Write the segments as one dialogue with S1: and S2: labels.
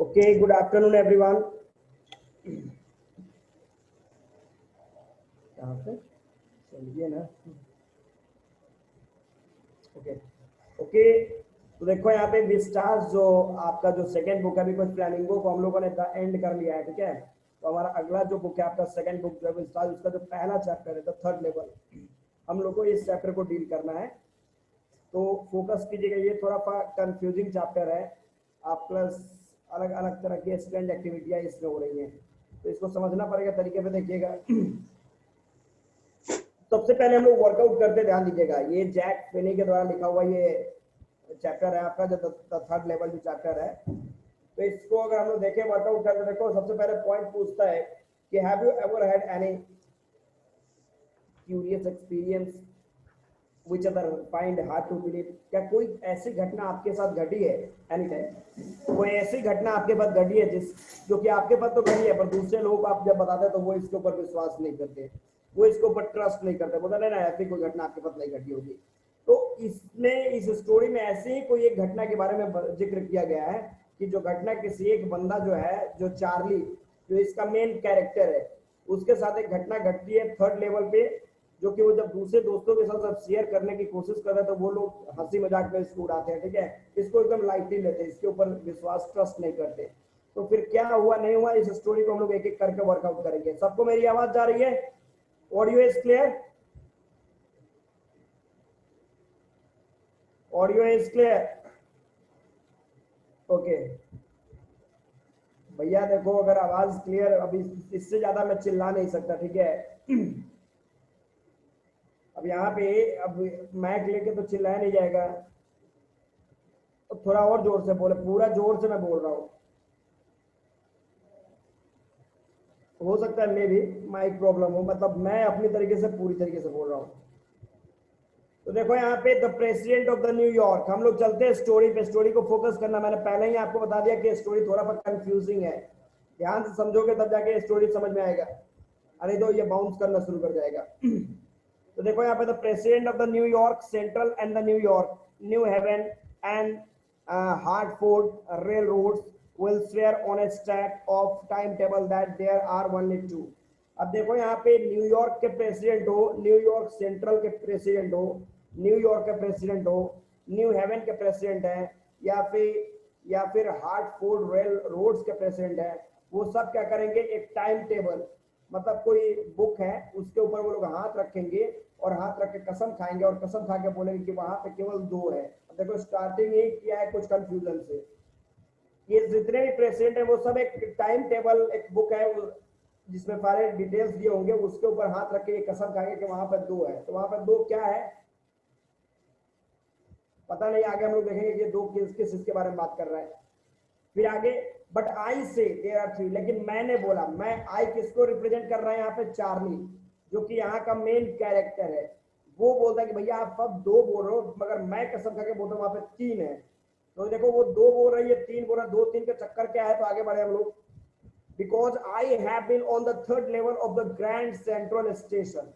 S1: Okay, good afternoon everyone. यहाँ पे चलिए ना. ओके ओके, तो देखो यहाँ पे विस्टास जो आपका जो सेकंड बुक है, बिकॉज फ्लैमिंगो को हम लोगों ने एंड कर लिया है, ठीक है. तो हमारा अगला जो बुक है आपका सेकंड बुक जो है विस्टास, उसका जो पहला चैप्टर है द थर्ड लेवल, हम लोग को इस चैप्टर को डील करना है. तो फोकस कीजिएगा, ये थोड़ा सा कंफ्यूजिंग चैप्टर है. आप प्लस अलग अलग तरह की स्ट्रेंज एक्टिविटियाँ इसमें हो रही हैं, तो इसको समझना पड़ेगा तरीके पे. देखिएगा, सबसे पहले हम लोग वर्कआउट करते, ध्यान दीजिएगा. ये जैक फिनी के द्वारा लिखा हुआ ये चैप्टर है आपका, जो थर्ड लेवल जो चैप्टर है. तो इसको अगर हम लोग देखें, वर्कआउट करते, देखो सबसे पहले पॉइंट पूछता है कि have you ever had any curious experience which other find hard to believe. क्या कोई ऐसी घटना आपके साथ घटी है? एनी टाइम कोई ऐसी घटना आपके पास घटी है जो कि आपके पास तो घटी है, पर दूसरे लोग आप जब बताते हैं तो वो इसके ऊपर विश्वास नहीं करते, वो इसके ऊपर ट्रस्ट नहीं करते, बोलते नहीं ना ऐसी कोई घटना आपके पास नहीं घटी होगी. तो इसमें इस स्टोरी में ऐसे ही कोई एक घटना के बारे में जिक्र किया गया है कि जो घटना किसी एक बंदा जो है, जो चार्ली, जो इसका मेन कैरेक्टर है, उसके साथ एक घटना घटती है थर्ड लेवल पे, जो कि वो जब दूसरे दोस्तों के साथ शेयर करने की कोशिश कर रहे हैं तो वो लोग हंसी मजाक में इसको उड़ाते हैं, ठीक है. इसको एकदम लाइटली लेते हैं, इसके ऊपर विश्वास ट्रस्ट नहीं करते. तो फिर क्या हुआ नहीं हुआ, इस स्टोरी को हम लोग एक एक करके वर्कआउट करेंगे. सबको मेरी आवाज जा रही है? Audio is clear? Audio is clear? Okay भैया, देखो अगर आवाज क्लियर, अभी इससे ज्यादा मैं चिल्ला नहीं सकता, ठीक है. अब यहाँ पे अब मैक लेके तो चिल्लाया नहीं जाएगा, तो थोड़ा और जोर से बोले, पूरा जोर से मैं बोल रहा हूँ. हो सकता है मे भी माइक प्रॉब्लम हो, मतलब मैं अपनी तरीके से पूरी तरीके से बोल रहा हूँ. तो देखो यहाँ पे the president of the New York, हम लोग चलते हैं स्टोरी पे. स्टोरी को फोकस करना, मैंने पहले ही आपको बता दिया कि स्टोरी थोड़ा सा कंफ्यूजिंग है. ध्यान से समझोगे तब जाके स्टोरी समझ में आएगा, अरे तो ये बाउंस करना शुरू कर जाएगा. तो देखो यहाँ पे the president of the New York central and the New York new haven and Hartford railroads will swear on a stack of timetable that there are only two. अब देखो यहाँ पे न्यूयॉर्क के प्रेसिडेंट हो, न्यूयॉर्क सेंट्रल के president हो, New York के president हो, न्यू हेवन के प्रेसिडेंट है, या फिर हार्टफोर्ड रेल रोड्स के प्रेसिडेंट है. वो सब क्या करेंगे, एक टाइम टेबल, मतलब कोई बुक है उसके ऊपर वो लोग हाथ रखेंगे और हाथ रख के कसम खाएंगे और कसम खा के बोलेंगे कि वहां पे केवल दो है. अब देखो स्टार्टिंग ही किया है कुछ कंफ्यूजन से. ये जितने भी प्रेसिडेंट है वो सब एक टाइम टेबल, एक बुक है जिसमें सारे डिटेल्स दिए होंगे, उसके ऊपर हाथ रख के कसम खाएंगे कि वहां पर दो है. तो वहां पर दो क्या है पता नहीं, आगे हम लोग देखेंगे कि दो किस किस इसके बारे में बात कर रहा है. फिर आगे, बट आई से देयर आर थ्री, लेकिन मैंने बोला, मैं आई किसको रिप्रेजेंट कर रहा है यहाँ पे, चार्ली, जो कि यहाँ का मेन कैरेक्टर है. वो बोलता है कि भैया आप सब दो बोल रहे हो, मगर मैं कसम खा के बोलता हूँ वहां पे तीन है. तो देखो वो दो बोल रही है, तीन बोल रहा है, दो तीन का चक्कर क्या है. तो आगे बढ़े हम लोग. Because I have been on the third level of the Grand Central station.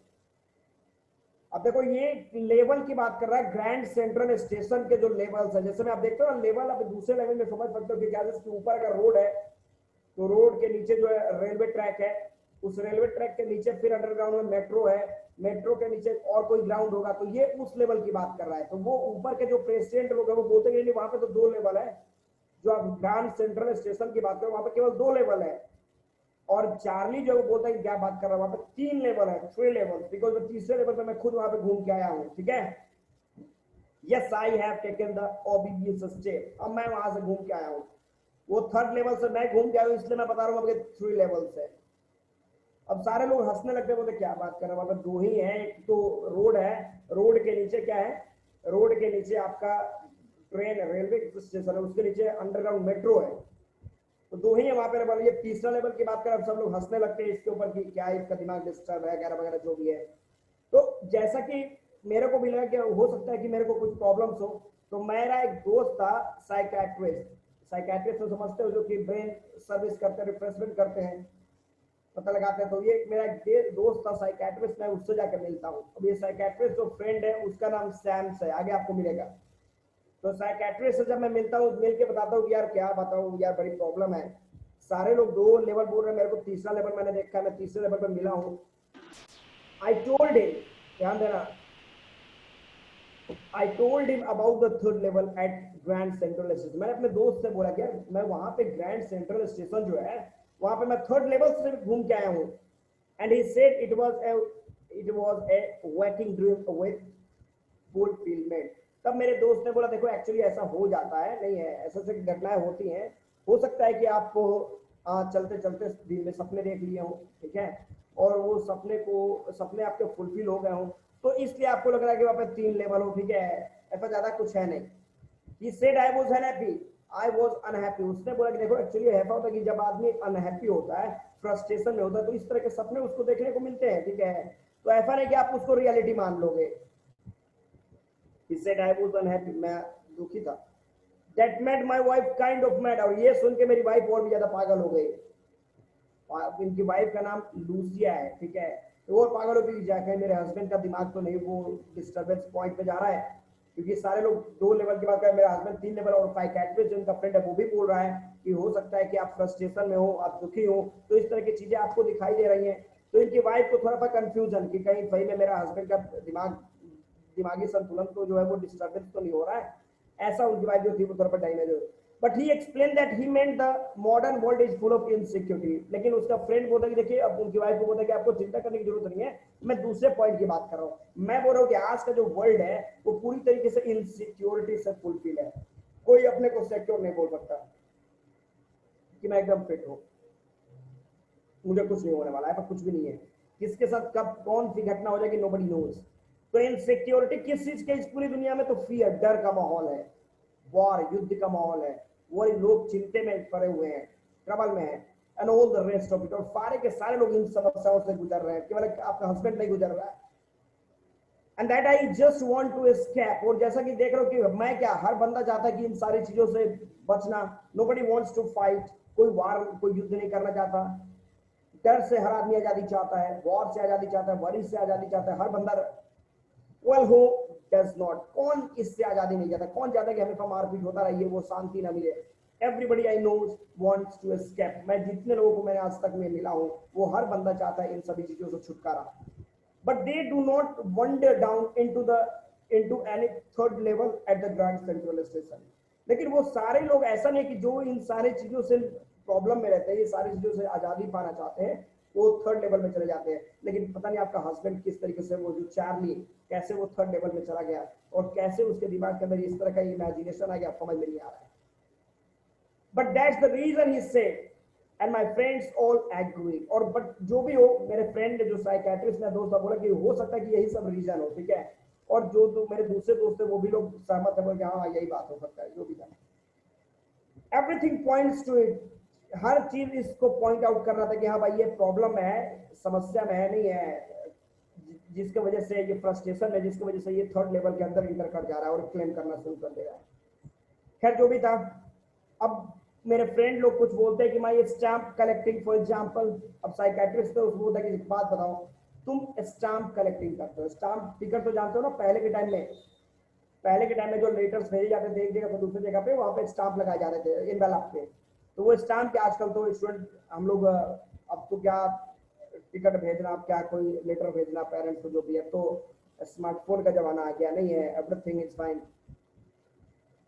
S1: अब देखो ये लेवल की बात कर रहा है, ग्रैंड सेंट्रल स्टेशन के जो लेवल्स है, जैसे मैं आप देखते हो ना लेवल, अब दूसरे लेवल में समझ सकते हो कि क्या, जैसे ऊपर का रोड है तो रोड के नीचे जो है रेलवे ट्रैक है, उस रेलवे ट्रैक के नीचे फिर अंडरग्राउंड में मेट्रो है, मेट्रो के नीचे और कोई ग्राउंड होगा. तो ये उस लेवल की बात कर रहा है. तो वो ऊपर के जो प्रेसिडेंट लोग है वो बोलते हैं नहीं, वहां पे तो दो लेवल है. जो आप ग्रैंड सेंट्रल स्टेशन की बात करो वहां पे केवल दो लेवल है. और चार्ली जो बोलता है क्या बात कर रहा है, वहां पे तीन लेवल है, थ्री लेवल, बिकॉज तीसरे लेवल पे मैं खुद वहां पे घूम के आया हूँ, ठीक है. Yes I have taken the OBBS step, अब मैं वहां से घूम के आया हूँ. वो थर्ड लेवल से मैं घूम के आया हूँ, इसलिए मैं बता रहा हूँ थ्री लेवल से. अब सारे लोग हंसने लगते, बोलते क्या बात कर रहे हैं, वहां दो ही है. एक तो रोड है, रोड के नीचे क्या है, रोड के नीचे आपका ट्रेन रेलवे स्टेशन है, उसके नीचे अंडरग्राउंड मेट्रो है. तो दो ही है वहां पर. ये तीसरा लेवल की बात कर, सब लोग हंसने लगते हैं इसके ऊपर कि क्या इसका दिमाग डिस्टर्ब है वगैरह वगैरह जो भी है. तो जैसा कि मेरे को भी लगा कि हो सकता है कि मेरे को कुछ प्रॉब्लम्स हो, तो मेरा एक दोस्त था साइकेट्रिस्ट. साइकेट्रिस्ट तो समझते हो, जो कि ब्रेन सर्विस करते हैं, रिफ्रेशमेंट करते हैं, पता लगाते हैं. तो ये मेरा एक दोस्त था साइकेट्रिस्ट, मैं उससे जाकर मिलता हूँ. अब ये साइकेट्रिस्ट जो फ्रेंड है उसका नाम सैम्स है, आगे आपको मिलेगा. तो साइकेट्रिस्ट से जब मैं मिलता हूँ, मिल के बताता हूँ कि यार क्या बताऊँ यार, बड़ी प्रॉब्लम है, सारे लोग 2 लेवल बोल रहे हैं, मेरे को तीसरा लेवल मैंने देखा है, मैं तीसरे लेवल पर मिला हूँ। आई टोल्ड हिम, ध्यान देना, I told him about the third level at Grand Central Station. मैंने अपने दोस्त से बोला कि यार मैं वहां पे ग्रैंड सेंट्रल स्टेशन जो है वहां पे मैं थर्ड लेवल से घूम के आया हूँ। And he said it was a waking dream with fulfilment. तब मेरे दोस्त ने बोला देखो एक्चुअली ऐसा हो जाता है, नहीं है ऐसे ऐसे घटनाएं होती हैं, हो सकता है कि आपको चलते चलते दिन में सपने देख लिए हो, ठीक है, और वो सपने आपके फुलफिल हो गए हो, तो इसलिए आपको लग रहा है कि वहां पे 3 लेवल हो, ठीक है, ऐसा ज्यादा कुछ है नहीं। He said I was unhappy, I was unhappy। उसने बोला कि देखो एक्चुअली ऐसा होता है कि जब आदमी अनहैप्पी होता है, फ्रस्ट्रेशन में होता है, तो इस तरह के सपने उसको देखने को मिलते हैं, ठीक है, तो ऐसा नहीं कि आप उसको रियलिटी मान लोगे। He said I was unhappy, मैं दुखी था। That made my wife kind of mad, और ये सुन के मेरी वाइफ और भी ज्यादा पागल हो गई। इनकी वाइफ का नाम लूसिया है, ठीक है, तो वो पागल होती जाके मेरे हस्बैंड का दिमाग तो नहीं वो डिस्टर्बेंस पॉइंट पे जा रहा है, क्योंकि सारे लोग 2 लेवल की बात करें, मेरा हस्बैंड 3 लेवल, और साइकियाट्रिस्ट जो उनका फ्रेंड है वो भी बोल रहा है कि हो सकता है कि आप फ्रस्ट्रेशन में हो, आप दुखी हो, तो इस तरह की चीजें आपको दिखाई दे रही हैं। तो इनकी वाइफ को थोड़ा सा कंफ्यूजन कि कहीं सही में मेरा हस्बैंड का दिमागी संतुलन तो जो है वो डिस्टर्बेंस तो नहीं हो रहा है, ऐसा उनकी वाइफ जो थी वो थोड़ा सा डैमेज हो। But he explain that he meant the modern world is full of insecurity. लेकिन उसका फ्रेंड बोलता कि देखिए, अब उनकी वाइफ को बोलता कि आपको चिंता करने की जरूरत नहीं है, मैं दूसरे पॉइंट की बात कर रहा हूँ। मैं बोल रहा हूँ कि आज का जो वर्ल्ड है वो पूरी तरीके से इनसिक्योरिटी से फुलफिल है। कोई अपने को सिक्योर नहीं बोल सकता कि मैं एकदम फिट हूँ, मुझे कुछ नहीं होने वाला है, पर कुछ भी नहीं है, किसके साथ कब कौन सी घटना हो जाएगी नोबडी नोज। तो इनसिक्योरिटी किस चीज के, इस पूरी दुनिया में तो फियर, डर का माहौल है, वॉर, युद्ध का माहौल है, वो लोग चिंते में पड़े हुए हैं, ट्रबल में है, and all the rest of it, और सारे के सारे लोग इन समस्याओं से गुजर रहे हैं, केवल आपका हस्बैंड नहीं गुजर रहा है। And that I just want to escape. और जैसा कि देख रहे हो कि मैं क्या, हर बंदा चाहता है कि इन सारी चीजों से बचना। नोबडी वांट्स टू फाइट, कोई वार, कोई युद्ध नहीं करना चाहता। डर से हर आदमी आजादी चाहता है, वॉर से आजादी चाहता है, वरी से आजादी चाहता है हर बंदा। वेल हु डज नॉट, कौन इससे आजादी नहीं चाहता, कौन चाहता है कि हमेशा मारपीट होता रहिए, वो शांति ना मिले। Everybody I knows wants to escape. मैं जितने लोगों को मैंने आज तक में मिला हूं, वो हर बंदा चाहता है इन सभी चीजों से छुटकारा। But they do not wonder down into any third level at the Grand Central station. लेकिन वो सारे लोग ऐसा नहीं कि जो इन सारी चीजों से प्रॉब्लम में रहते हैं, ये सारी चीजों से आजादी पाना चाहते हैं, वो थर्ड लेवल में चले जाते हैं। लेकिन पता नहीं आपका हस्बैंड किस तरीके से, वो जो चार्ली, कैसे वो थर्ड लेवल में चला गया, और कैसे उसके दिमाग के अंदर इस तरह का इमेजिनेशन आ गया, समझ में नहीं आ रहा है। But that's the reason he said, and my friends all agree. और बट जो भी हो, मेरे फ्रेंड जो साइकियाट्रिस्ट ने दोस्त बोला कि हो सकता है कि यही सब रीजन हो, ठीक है, और जो मेरे दूसरे दोस्त है वो भी लोग सहमत है, बोले कि हाँ यही बात हो सकता है, जो भी था। एवरीथिंग पॉइंट्स टू इट, हर चीज इसको पॉइंट आउट कर रहा था कि हाँ भाई ये प्रॉब्लम है, समस्या में है, नहीं है, जिसकी वजह से ये फ्रस्ट्रेशन है, जिसकी वजह से ये थर्ड लेवल के अंदर इंटर कर जा रहा है और क्लेम करना शुरू कर दे रहा है। खैर जो भी था, अब मेरे फ्रेंड लोग कुछ बोलते हैं कि मैं ये स्टैम्प कलेक्टिंग फॉर एग्जांपल, अब साइकियाट्रिस्ट तो उसको बोलता है कि बात बताओ, तुम स्टैम्प कलेक्टिंग करते हो, स्टैम्प टिकट तो जानते हो ना, पहले के टाइम में जो लेटर्स भेजे जाते थे एक जगह से दूसरी जगह पे, वहां पे स्टाम्प लगाए जाते थे इनवेलप पे, तो वो स्टाम्प के आजकल तो स्टूडेंट हम लोग, अब तो क्या टिकट भेजना, अब क्या कोई लेटर भेजना पेरेंट्स को जो भी है, तो स्मार्टफोन का जमाना आ गया, नहीं है, एवरीथिंग इज फाइन।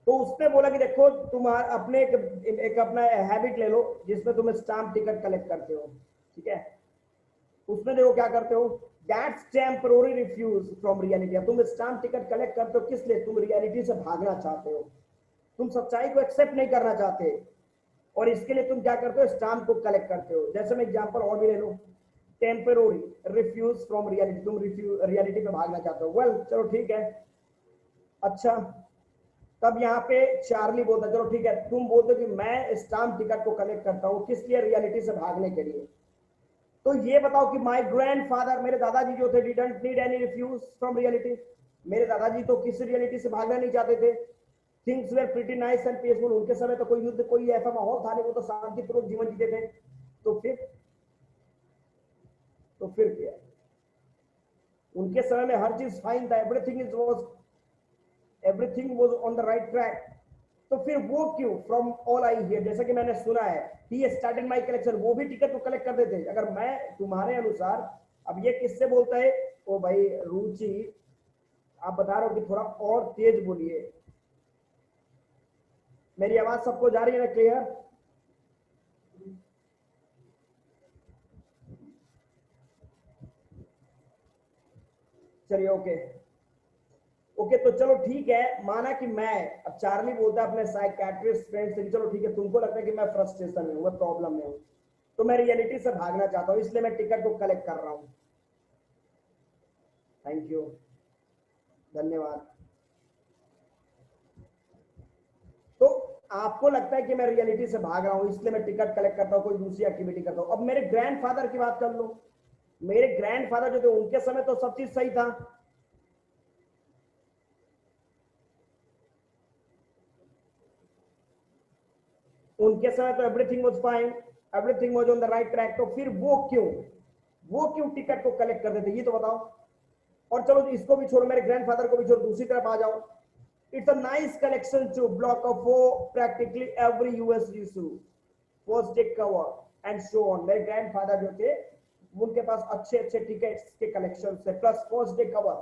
S1: तो उसने बोला कि देखो तुम्हारा अपने एक अपना हैबिट ले लो जिसमें तुम स्टाम्प टिकट कलेक्ट करते हो, ठीक है, उसमें देखो क्या करते हो, that's temporary refuse from reality. तुम स्टाम्प टिकट कलेक्ट करते हो किस लिए, तुम रियलिटी से भागना चाहते हो, तुम सच्चाई को एक्सेप्ट नहीं करना चाहते, और इसके लिए तुम क्या करते हो, स्टाम्प को कलेक्ट करते हो। जैसे मैं एग्जांपल और भी ले लो, टेम्पररी रिफ्यूज फ्रॉम रियलिटी, तुम रियलिटी पे भागना चाहते हो। वेल चलो ठीक है, अच्छा, तब यहाँ पे चार्ली बोलता चलो ठीक है, तुम बोलते कि मैं स्टाम्प टिकट को कलेक्ट करता हूँ किस लिए, रियलिटी से भागने के लिए। तो ये बताओ कि माय ग्रैंडफादर, मेरे दादाजी जो थे, didn't need any refuse from reality. मेरे दादाजी तो किसी रियलिटी से भागना नहीं चाहते थे। Things were pretty nice and peaceful, उनके समय तो कोई युद्ध, कोई ऐसा माहौल था नहीं, वो तो शांतिपूर्वक जीवन जीते थे। तो फिर क्या, उनके समय में हर चीज फाइन था, everything is was everything was on the right track. तो फिर वो क्यों फ्रॉम ऑल आई हियर, जैसा कि मैंने सुना है ही स्टार्टेड माय कलेक्शन, वो भी टिकट को कलेक्ट कर देते। अगर मैं तुम्हारे अनुसार, अब ये किससे बोलता है? ओ भाई रुचि, आप बता रहे हो कि थोड़ा और तेज बोलिए। मेरी आवाज सबको जा रही है ना क्लियर? चलिए ओके ओके, तो चलो ठीक है, माना कि मैं, अब चार्ली बोलता है अपने साइकियाट्रिस्ट फ्रेंड से, चलो ठीक है तुमको लगता है कि मैं फ्रस्ट्रेशन में हूँ, मैं प्रॉब्लम में हूँ, तो मैं रियलिटी से भागना चाहता हूँ, इसलिए मैं टिकट को कलेक्ट कर रहा हूँ। थैंक यू, धन्यवाद। तो आपको लगता है कि मैं रियलिटी से भाग रहा हूँ इसलिए मैं टिकट कलेक्ट करता हूँ, कोई दूसरी एक्टिविटी करता हूँ। अब मेरे ग्रैंडफादर की बात कर लो, मेरे ग्रैंडफादर जो थे उनके समय तो सब चीज सही था। उनके समय तो everything was fine, everything was on the right track, तो फिर वो क्यों टिकट को कलेक्ट कर देते, ये तो बताओ। और चलो इसको भी छोड़ो, मेरे ग्रैंडफादर को भी छोड़ो, दूसरी तरफ आ जाओ। It's a nice collection to block of वो practically every US issue first day cover and so on. मेरे ग्रैंडफादर जो थे उनके पास अच्छे अच्छे टिकट्स के कलेक्शन थे, plus first day cover.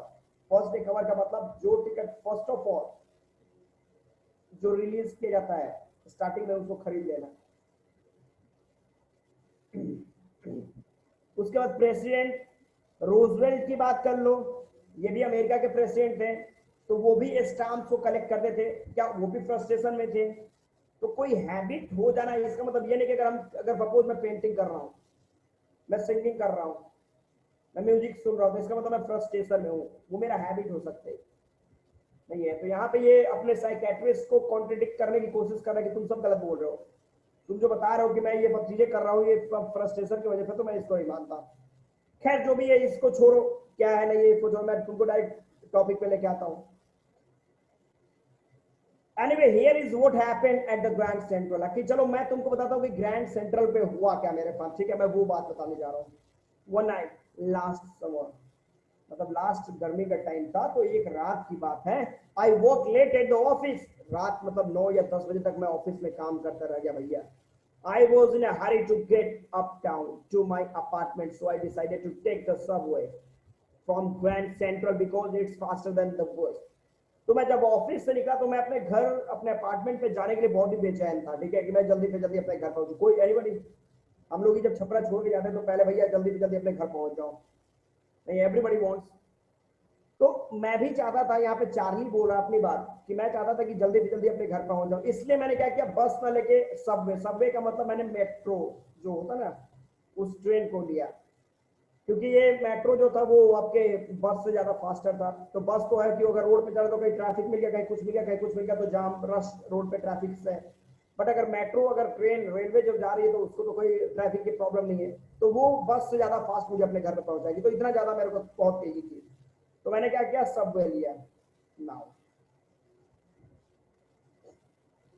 S1: First day cover का मतलब जो टिकट फर्स्ट ऑफ ऑल जो रिलीज किया जाता है स्टार्टिंग में उसको खरीद लेना। उसके बाद प्रेसिडेंट रोजवेल्ट की बात कर लो, ये भी अमेरिका के प्रेसिडेंट थे, तो वो भी स्टाम्प को कलेक्ट करते थे, क्या वो भी फ्रस्ट्रेशन में थे? तो कोई हैबिट हो जाना इसका मतलब ये नहीं कि अगर सपोज मैं पेंटिंग कर रहा हूँ, मैं सिंगिंग कर रहा हूँ, मैं म्यूजिक सुन रहा हूँ, तो इसका मतलब मैं फ्रस्ट्रेशन में हूँ, वो मेरा हैबिट हो सकता है नहीं है। तो यहाँ पे ये अपने साइकेट्रिस्ट को कॉन्ट्रडिक्ट करने की कोशिश कर रहा है कि तुम सब गलत बोल रहे हो, तुम जो बता रहे हो कि मैं ये सब चीजें कर रहा हूँ ये फ्रस्ट्रेशन की वजह से, तो मैं इसको नहीं मानता। खैर जो भी है इसको छोड़ो, क्या है नहीं इसको छोड़ो, मैं तुमको डायरेक्ट टॉपिक पे लेके आता हूँ। Anyway here is what happened at the Grand central. कि चलो मैं तुमको बताता हूँ कि ग्रैंड सेंट्रल पे हुआ क्या मेरे पास, ठीक है, मैं वो बात बताने जा रहा हूँ। वन नाइट लास्ट समर, मतलब लास्ट गर्मी का टाइम था, तो एक रात की बात है। I work late at the office, रात मतलब 9 या 10 बजे तक मैं ऑफिस में काम करता रह गया भैया। I was in a hurry to get uptown to my apartment, so I decided to take the subway from Grand Central because it's faster than the bus. तो मैं जब ऑफिस से निकला तो मैं अपने घर, अपने अपार्टमेंट पे जाने के लिए बहुत ही बेचैन था, ठीक है, कि मैं जल्दी से जल्दी अपने घर पहुंचू। कोई एनीबडी, हम लोग ही जब छपरा छोड़ के जाते हैं तो पहले भैया जल्दी से जल्दी अपने घर पहुंच जाओ, नहीं एवरीबडी वांट्स। तो मैं भी चाहता था, यहाँ पे चार्ली बोल रहा अपनी बात, कि मैं चाहता था कि जल्दी से जल्दी अपने घर पहुंच जाऊं, इसलिए मैंने क्या किया, बस ना लेके सबवे, सबवे का मतलब मैंने मेट्रो जो होता ना उस ट्रेन को लिया, क्योंकि ये मेट्रो जो था वो आपके बस से ज्यादा फास्टर था। तो बस तो है कि अगर रोड पे चले तो कहीं ट्रैफिक मिल गया, कहीं कुछ मिल गया, कहीं कुछ मिल गया, तो जाम रश रोड पे ट्रैफिक से। बट अगर मेट्रो, अगर ट्रेन रेलवे जब जा रही है तो उसको तो कोई ट्रैफिक की प्रॉब्लम नहीं है, तो वो बस से ज्यादा फास्ट मुझे अपने घर पे पहुंचाएगी, तो इतना ज्यादा मेरे को बहुत तेजी थी, तो मैंने क्या किया, सबवे लिया। Now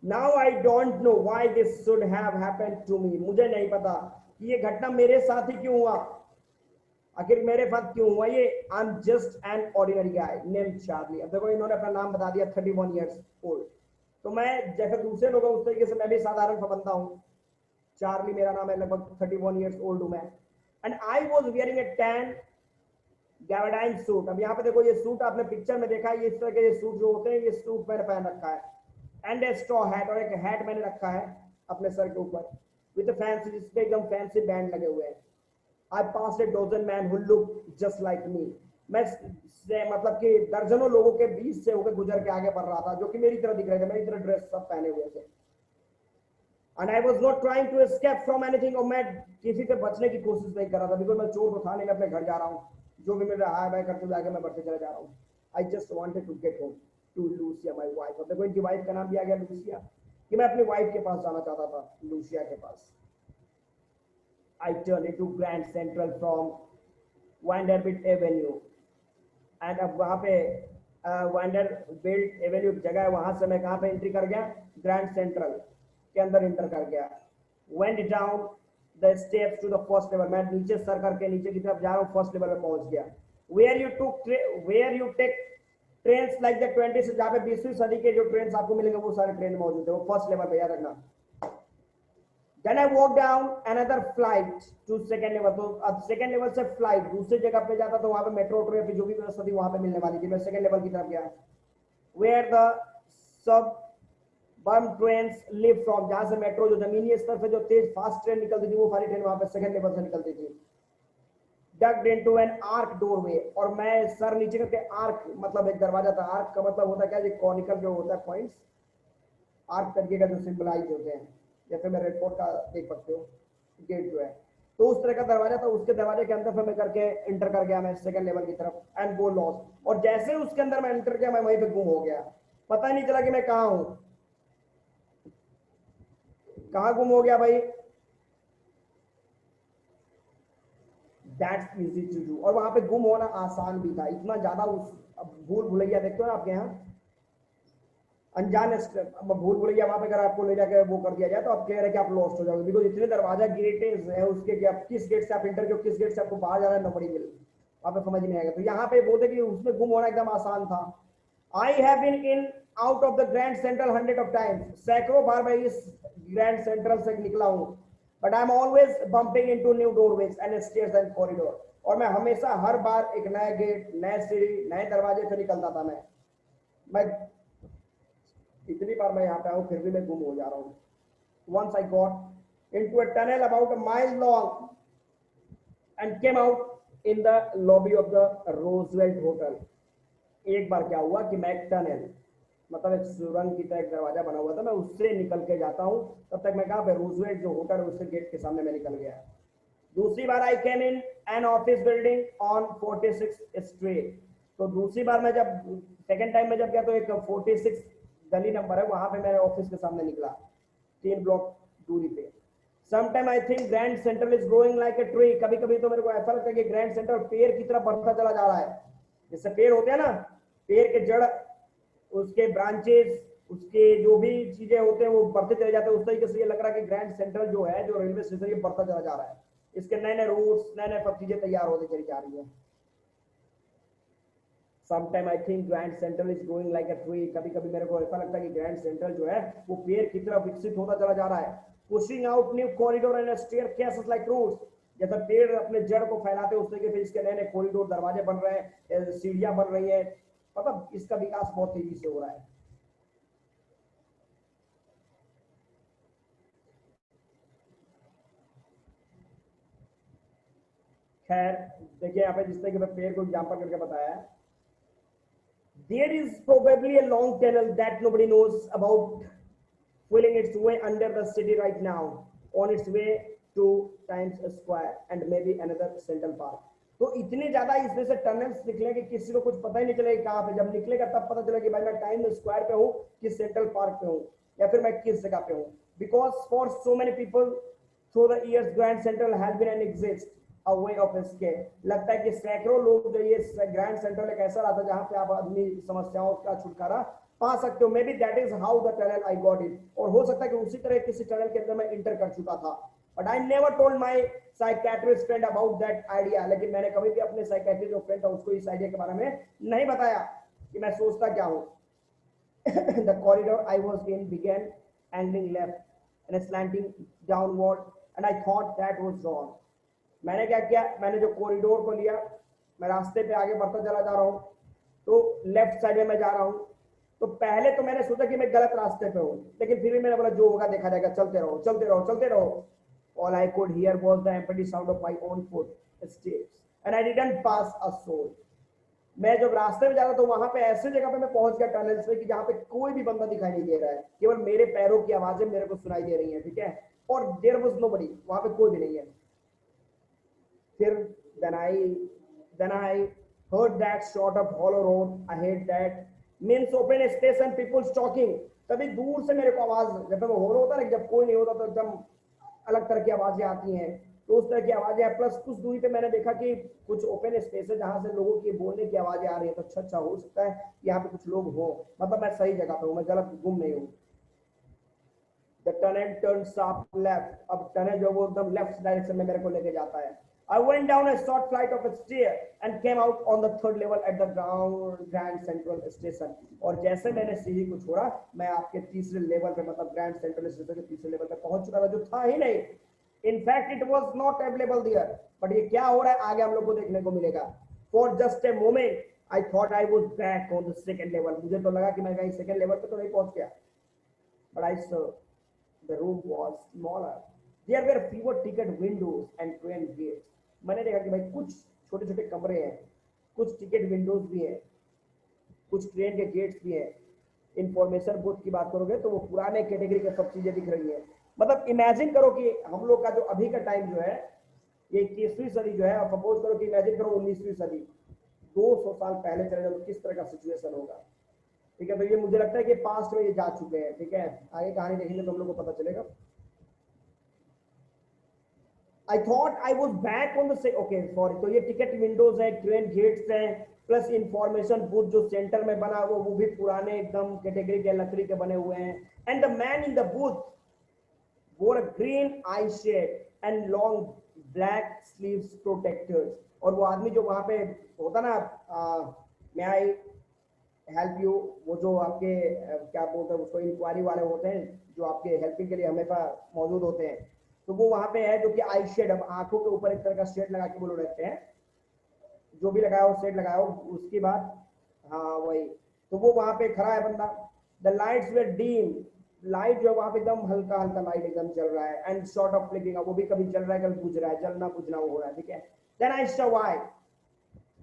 S1: now I don't know why this should have happened to me, मुझे नहीं पता कि ये घटना मेरे साथ ही क्यों हुआ, आखिर मेरे साथ क्यों हुआ ये। I am just an ordinary guy name Charlie. अब देखो इन्होंने अपना नाम बता दिया, 31 ईयर्स ओल्ड, तो मैं जैसे दूसरे लोग उस तरीके से मैं भी साधारण सा बंदा हूँ। चार्ली मेरा नाम है, लगभग 31 ईयर्स ओल्ड हूँ मैं। And I was wearing a tan gabardine suit. अब यहाँ पे देखो ये सूट आपने पिक्चर में देखा है, ये इस तरह के ये सूट जो होते हैं, ये सूट मैंने पहन रखा है। एंड ए स्ट्रॉ हैट, और एक हैट मैंने रखा है अपने सर के ऊपर विद फैंसी, जिसपे एकदम फैंसी बैंड लगे हुए हैं। I passed a dozen men who looked just like me. मैं मतलब कि दर्जनों लोगों के बीच से होकर गुजर के आगे बढ़ रहा था, जो कि मेरी तरह दिख रहे थे, मेरी तरह ड्रेस सब पहने हुए थे। And I was not trying to escape from anything, और मैं किसी से बचने की कोशिश नहीं कर रहा था, बिकॉज मैं चोर तो था नहीं, मैं अपने घर जा रहा हूँ, जो भी मिल रहा है मैं करते हुए आगे मैं बढ़ते चले जा रहा हूँ। I just wanted to get home to Lucia, my wife। अब देखो इनकी वाइफ का नाम भी आ गया लूसिया, कि मैं अपनी वाइफ के पास जाना चाहता था, लूसिया के पास। I turned into Grand Central from Vanderbilt Avenue, and अब वहाँ पे वैंडरबिल्ट एवेन्यू जगह है, वहां से मैं कहाँ पे एंट्री कर गया, ग्रैंड सेंट्रल के अंदर इंटर कर गया। Went down the steps to the first level, मैं नीचे सर करके नीचे की तरफ जा रहा हूँ, फर्स्ट लेवल पे पहुंच गया। Where you take train like the 20 से जहाँ पे 20वीं सदी के जो ट्रेन आपको मिलेंगे वो सारे ट्रेन मौजूद है, वो फर्स्ट लेवल पे याद रखना। Then I walk down another flight to second level, तो अब सेकंड लेवल से फ्लाइट दूसरी जगह पे जाता तो वहां पे मेट्रो ट्रेन या फिर जो भी व्यवस्था थी वहां पे मिलने वाली थी। मैं सेकंड लेवल की तरफ गया, where the sub bomb train live from, जहां से मेट्रो जो जमीनी स्तर पे जो तेज फास्ट ट्रेन निकलती थी वो सारी ट्रेन वहां पे सेकंड लेवल से निकलती थी। डग्ड इनटू एन आर्क डोरवे, और मैं सर नीचे करके, आर्क मतलब एक दरवाजा था, आर्क का मतलब होता है क्या, जो कॉनिकल जो होता है पॉइंट्स, आर्क तरीके का जो सिंबलाइज होते हैं, जैसे मैं रेड फोर्ट का देख सकते हो गेट जो है, तो उस तरह का दरवाजा था। उसके दरवाजे के अंदर फिर मैं करके इंटर कर गया मैं सेकंड लेवल की तरफ, एंड गो लॉस्ट, और जैसे उसके अंदर मैं एंटर किया मैं वहीं पे गुम हो गया, पता ही नहीं चला कि मैं कहाँ हूं, कहाँ गुम हो गया भाई। दैट्स इजी टू डू, और वहां पे गुम होना आसान भी था, इतना ज्यादा उस, भूल भुलैया देखते हो ना आपके यहाँ, अनजान भूल भुलैया, वहां पे अगर आपको ले जाकर वो कर दिया जाए तो आप कह रहे हैं कि आप लॉस्ट हो जाओगे, बिकॉज इतने दरवाजा गेट है उसके कि आप किस गेट से आप इंटर हो, किस गेट से आपको बाहर जाना है, नोबडी विल, वहां पे समझ नहीं आएगा। तो यहाँ पे बोलते कि उसमें गुम होना एकदम आसान था। I have been in out of the Grand Central 100 of times, सैकड़ों बार मैं इस ग्रैंड सेंट्रल से निकला हूँ, but I am always bumping into new doorways and stairs and corridor, और मैं हमेशा हर बार एक नया गेट, नए सीढ़ी, नए दरवाजे से निकलता था। मैं इतनी बार मैं यहाँ पे आऊँ फिर भी मैं गुम हो जा रहा हूँ। Once I got into a tunnel about a mile long and came out in the lobby of the Roosevelt Hotel. एक बार क्या हुआ कि मैं एक टनल, मतलब एक सुरंग की तरह एक दरवाजा बना हुआ था, मैं उससे निकल के जाता हूँ, तब तक मैं कहाँ पे, रूजवेल्ट जो होटल है उसके गेट के सामने मैं निकल गया। दूसरी बार I came in an office building on 46 street, तो दूसरी बार मैं जब सेकेंड टाइम में जब गया तो एक 46 गली नंबर है, वहां पे मेरे ऑफिस के सामने निकला, 3 ब्लॉक दूरी पे। Sometime I think grand central is growing like a tree, कभी कभी तो मेरे को ऐसा लगता है कि ग्रैंड सेंट्रल पेड़ की तरफ बढ़ता चला जा रहा है, जैसे पेड़ होते हैं ना, पेड़ के जड़, उसके ब्रांचेस, उसके जो भी चीजें होते हैं वो बढ़ते चले जाते हैं, उस तरीके से ये लग रहा है कि ग्रैंड सेंट्रल जो है, जो रेलवे स्टेशन, ये बढ़ता चला जा रहा है, इसके नए नए रूट्स, नए नए सब चीजें तैयार होती चली जा रही है। Sometime I think Grand Central is growing like a tree, कभी कभी मेरे को ऐसा लगता है कि ग्रैंड सेंट्रल जो है वो पेड़ की तरफ विकसित होता चला जा रहा है। Pushing out new corridor and staircases like roots, जैसे पेड़ अपने जड़ को फैलाते हैं उस तरीके से इसके नए नए कॉरिडोर, दरवाजे बन रहे हैं, सीढ़ियां बन रही है, मतलब इसका विकास बहुत तेजी से हो रहा है। खैर देखिए यहाँ पे जिस तरह के पेड़ को एग्जाम्पल करके बताया है, there is probably a long tunnel that nobody knows about, filling its way under the city right now, on its way to Times Square and maybe another Central Park. तो इतने ज्यादा इसमें से टनल्स निकले कि किसी को कुछ पता ही नहीं चलेगा कहाँ पे, जब निकलेगा तब पता चलेगा कि भाई मैं टाइम स्क्वायर पे हूँ कि सेंट्रल पार्क पे हूँ या फिर मैं किस जगह पे हूँ। Because for so many people through the years Grand Central has been an exist a way of escape, लगता है कि सैकड़ों लोग जो ये ग्रैंड सेंट्रल एक ऐसा रहा था जहां पे आप आदमी समस्याओं का छुटकारा पा सकते हो। May be that is how the tunnel I got it, और हो सकता है कि उसी तरह किसी टनल के अंदर मैं इंटर कर चुका था, but I never told my psychiatrist friend about that idea, लेकिन मैंने कभी भी अपने साइकियाट्रिस्ट जो फ्रेंड था उसको इस आइडिया के बारे में नहीं बताया कि मैं सोचता क्या हूं। The corridor I was in began angling left and slanting downward, and I thought that was wrong. मैंने क्या किया, मैंने जो कॉरिडोर को लिया, मैं रास्ते पे आगे बढ़ता चला जा रहा हूँ, तो लेफ्ट साइड में मैं जा रहा हूँ, तो पहले तो मैंने सोचा कि मैं गलत रास्ते पे हूँ, लेकिन फिर भी मैंने बोला जो होगा देखा जाएगा, चलते रहो चलते रहो चलते रहो। All I could hear was the empty sound of my own footsteps and I didn't pass a soul. मैं जब रास्ते में जा रहा था तो वहां पे ऐसे जगह पे मैं पहुंच गया टनल से कि जहां पे कोई भी बंदा दिखाई नहीं दे रहा है, केवल मेरे पैरों की आवाजें मेरे को सुनाई दे रही हैं, ठीक है, और देयर वाज नोबडी, वहां पे कोई भी नहीं है। फिर then I heard that sort of hollow road ahead, that means open space and people talking. तभी दूर से मेरे को आवाज, जब वो होलो होता है ना, जब कोई नहीं होता तो एकदम अलग तरह की आवाजें आती हैं, तो उस तरह की आवाजें हैं। प्लस कुछ दूरी पे मैंने देखा कि कुछ ओपन स्पेस है जहां से लोगों की बोलने की आवाजें आ रही है, तो अच्छा हो सकता है कि यहाँ पे कुछ लोग हो, मतलब मैं सही जगह पे हूँ, मैं गलत गुम नहीं हूँ। The tunnel turned sharp left, अब टनल जो वो एकदम लेफ्ट डायरेक्शन में मेरे को लेके जाता है। I went down a short flight of a stair and came out on the third level at the Grand Central Station. और जैसे मैंने सीढ़ी को छोड़ा, मैं आपके तीसरे लेवल पे मतलब ग्रैंड सेंट्रल स्टेशन के तीसरे लेवल पे पहुंच चुका था, जो था ही नहीं. In fact, it was not available there. But ये क्या हो रहा है आगे हम लोग को देखने को मिलेगा. For just a moment, I thought I was back on the second level. मुझे तो लगा कि मैं कहीं सेकंड लेवल पे तो नहीं पहुंच गया. But I saw the room was smaller. There were fewer ticket windows and train gates. मैंने देखा कि भाई कुछ छोटे छोटे कमरे हैं, कुछ टिकट विंडोज भी हैं, कुछ ट्रेन के गेट्स भी हैं. इंफॉर्मेशन बूथ की बात करोगे तो वो पुराने कैटेगरी के सब चीजें दिख रही है. मतलब इमेजिन करो कि हम लोग का जो अभी का टाइम जो है ये 21वीं सदी जो है, और सपोज करो कि इमेजिन करो 19वीं सदी, 200 साल पहले चले जाओ तो किस तरह का सिचुएशन होगा. ठीक है, तो ये मुझे लगता है कि पास्ट में ये जा चुके हैं. ठीक है, आगे कहानी देखेंगे तो हम लोग को पता चलेगा. I thought I was back on the say okay sorry, तो ये टिकट विंडोज है, ट्रेन गेट्स हैं, प्लस इंफॉर्मेशन बूथ जो सेंटर में बना हुआ वो भी पुराने एकदम कैटेगरी के लकड़ी के बने हुए हैं. And the man in the booth wore a green eye shade and long black sleeves protectors. और वो आदमी जो वहां पे होता ना, may I help you, वो जो आपके क्या बोलते हैं उसको, इंक्वायरी वाले होते हैं जो आपके हेल्पिंग के लिए हमेशा मौजूद होते हैं, तो वो वहां पे है जो कि आई शेड, अब आंखों के ऊपर एक तरह का शेड लगा के वो लोग रहते हैं, जो भी लगाया हो शेड लगाया हो. उसके बाद हाँ वही, तो वो वहां पे खड़ा है बंदा. The lights were dim, light जो वहां पे एकदम हल्का हल्का लाइट एकदम चल रहा है. एंड शॉर्ट ऑफ फ्लिकिंग, वो भी कभी जल रहा है कभी बुझ रहा है, जलना बुझना वो हो रहा है. ठीक है, देन आई सॉ व्हाई,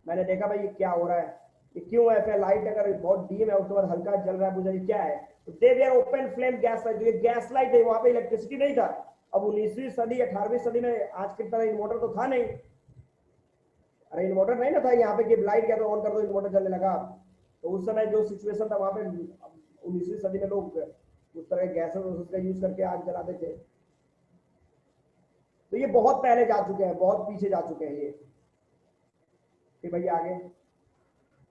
S1: मैंने देखा भाई ये क्या हो रहा है, ये क्यों है. लाइट अगर बहुत डीम है उसके बाद हल्का जल रहा है बुझ रहा है, क्या है. तो they were open flame gas light, ये गैस लाइट है, वहां पे इलेक्ट्रिसिटी नहीं था. अब 19वीं सदी 18वीं सदी में आज की तरह इन्वर्टर तो था नहीं. अरे इन्वर्टर नहीं ना था यहाँ पे कि लाइट क्या तो ऑन कर दो इन्वर्टर चलने लगा. तो उस समय जो सिचुएशन था वहां पे 19वीं सदी में लोग उस तरह के गैसेस उसका यूज करके आग जलाते थे. तो ये बहुत पहले जा चुके हैं, बहुत पीछे जा चुके हैं ये. फिर भैया आगे,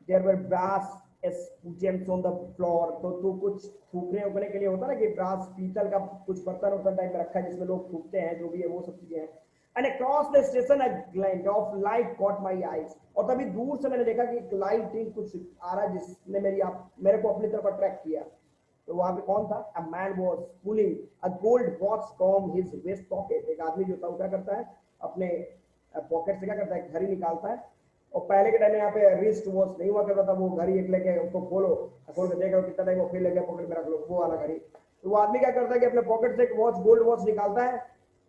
S1: there were brass spittoons on the floor, तो कुछ थूकने उगने के लिए होता ना कि ब्रास पीतल का कुछ बर्तन उर्तन टाइप में रखा है जिसमें लोग थूकते हैं, जो भी है वो सब चीजें हैं. And across the station a glint of light cot my eyes, और तभी दूर से मैंने देखा कि एक लाइट कुछ आ रहा है जिसने मेरे को अपनी तरफ अट्रैक्ट किया. तो वहां पे कौन था. A man was pulling a gold watch from his vest pocket. एक आदमी जो था वो क्या करता है, अपने पॉकेट से क्या करता है, घड़ी निकालता है. और पहले के टाइम में यहाँ पे रिस्ट वॉच नहीं हुआ करता था, वो घड़ी एक लेके उसको खोल के देख लो कितना टाइम वो फिर लेके पॉकेट में रख लो, वो वाला घड़ी. तो वो आदमी क्या करता है कि अपने पॉकेट से एक वॉच, गोल्ड वॉच निकालता है.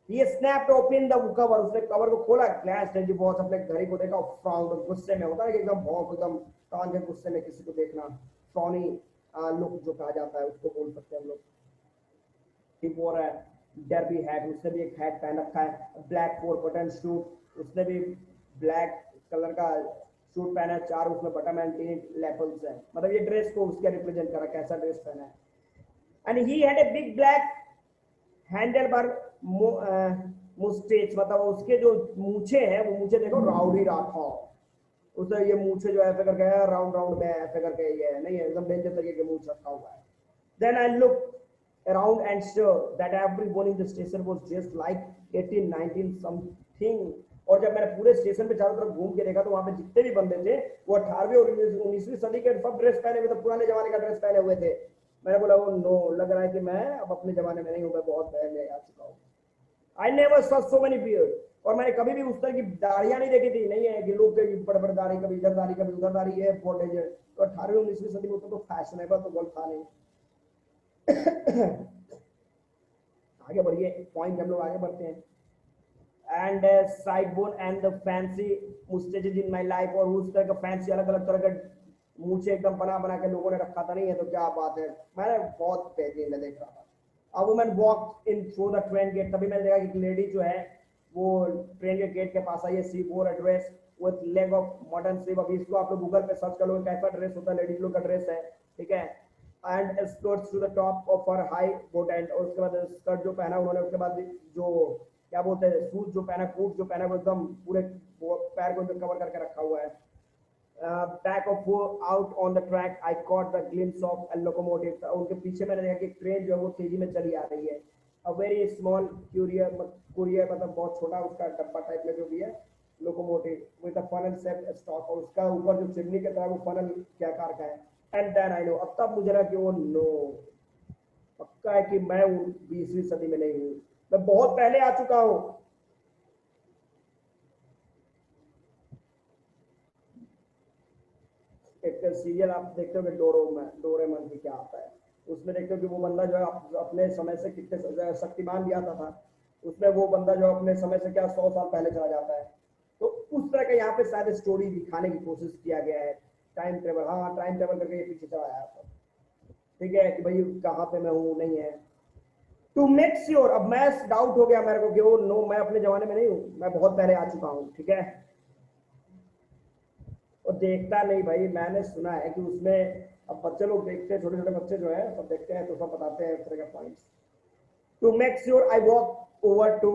S1: ये स्नैप्ड ओपन द कवर, उसने कवर को खोला, ग्लास द वॉच, अपने घड़ी को देखा, फ्राउंड, गुस्से में होता है कि एकदम भौंक, एकदम कान के गुस्से में किसी को देखना, फ्रॉनी लुक जो कहा जाता है उसको बोल सकते हैं हम लोग. He wore a derby hat, उसने भी एक हैट पहन रखा है. ब्लैक 4 बटन सूट, उसने भी ब्लैक कलर का सूट पहना है, 4 उसमें बटन एंड 3 लेपल्स है. मतलब ये ड्रेस को उसके रिप्रेजेंट कर रहा है, कैसा ड्रेस पहना है. And he had a big black handlebar moustache, मतलब उसके जो मूछे हैं वो मूछे देखो राउडी राठौर, उसे ये मूछे जो ऐसे करके है राउंड राउंड में ऐसे करके ये नहीं है, एकदम डेंजर तरीके के मूछ रखा हुआ है. Then I look around and sure that everyone in the station was just like 18 19 something. और जब मैंने पूरे स्टेशन पे चारों तरफ घूम के देखा तो वहां पे जितने भी बंदे थे वो 18वीं और 19वीं सदी के सब ड्रेस पहने हुए थे, पुराने जमाने का ड्रेस पहने हुए थे. मैंने बोला वो नो, लग रहा है कि मैं अब अपने जमाने में नहीं हूँ, मैं बहुत पहले आ चुका हूँ. I never saw so many beard, और मैंने कभी भी उस तरह की दाढ़ियां नहीं देखी थी. नहीं है कि लोग बड़े बड़े दाढ़ी, कभी इधर दाढ़ी कभी उधर दाढ़ी, है बहुत डेंजर. तो 18वीं 19वीं सदी में तो फैशनेबल तो बहुत था नहीं. आगे बढ़िए, पॉइंट हम लोग आगे बढ़ते हैं. And sideburns and the fancy moustaches in my life, और उस तरह का फैंसी अलग अलग तरह का मूछे एकदम बना बना के लोगों ने रखा था. नहीं है तो क्या बात है, मैंने बहुत बेहतरीन में देख रहा था. A woman walk in through the train gate, तभी मैंने देखा कि लेडी जो है वो ट्रेन के गेट के पास आई है. She wore a dress with leg of modern sleeve. अभी इसको आप लोग गूगल पे सर्च कर लो कैसा ड्रेस होता है, लेडीज लोग का ड्रेस है. ठीक है, and skirts to the top of her high boat and, और उसके बाद स्कर्ट जो पहना उन्होंने, उसके बाद जो क्या बोलते हैं शूज जो पहना, बूट जो पहना वो एकदम पूरे पैर को कवर करके रखा हुआ है. Back of out on the track I caught the glimpse of a locomotive. उनके पीछे मैंने देखा कि ट्रेन जो है वो तेजी में चली आ रही है. अ वेरी स्मॉल कुरियर, मतलब बहुत छोटा उसका डब्बा टाइप में जो भी है, locomotive with a funnel shape stock, और उसका ऊपर जो चिमनी की तरह वो फनल के आकार का है। एंड देन आई नो, अब तब मुझे लगा कि वो नो, पक्का है कि मैं 20वीं सदी में नहीं हूँ, मैं बहुत पहले आ चुका हूँ। एक सीरियल आप देखते हो डोरेमन की क्या आता है, उसमें देखते हो कि वो बंदा जो है अपने समय से कितने, शक्तिमान भी आता था, उसमें वो बंदा जो अपने समय से क्या 100 साल पहले चला जाता है। तो उस तरह का यहाँ पे शायद स्टोरी दिखाने की कोशिश किया गया है। टाइम ट्रेवल, हाँ टाइम ट्रेवल करके ये पीछे चला आया था, ठीक है, कि भाई कहाँ पे मैं हूँ नहीं है। टू मेक श्योर, अब मैं डाउट हो गया मेरे को कि वो नो, मैं अपने जमाने में नहीं हूँ, मैं बहुत पहले आ चुका हूँ, ठीक है। और देखता नहीं भाई, मैंने सुना है कि उसमें, अब बच्चे लोग देखते हैं, छोटे छोटे बच्चे जो है सब देखते हैं तो सब बताते हैं इस तरह के points. To make sure I walk over to,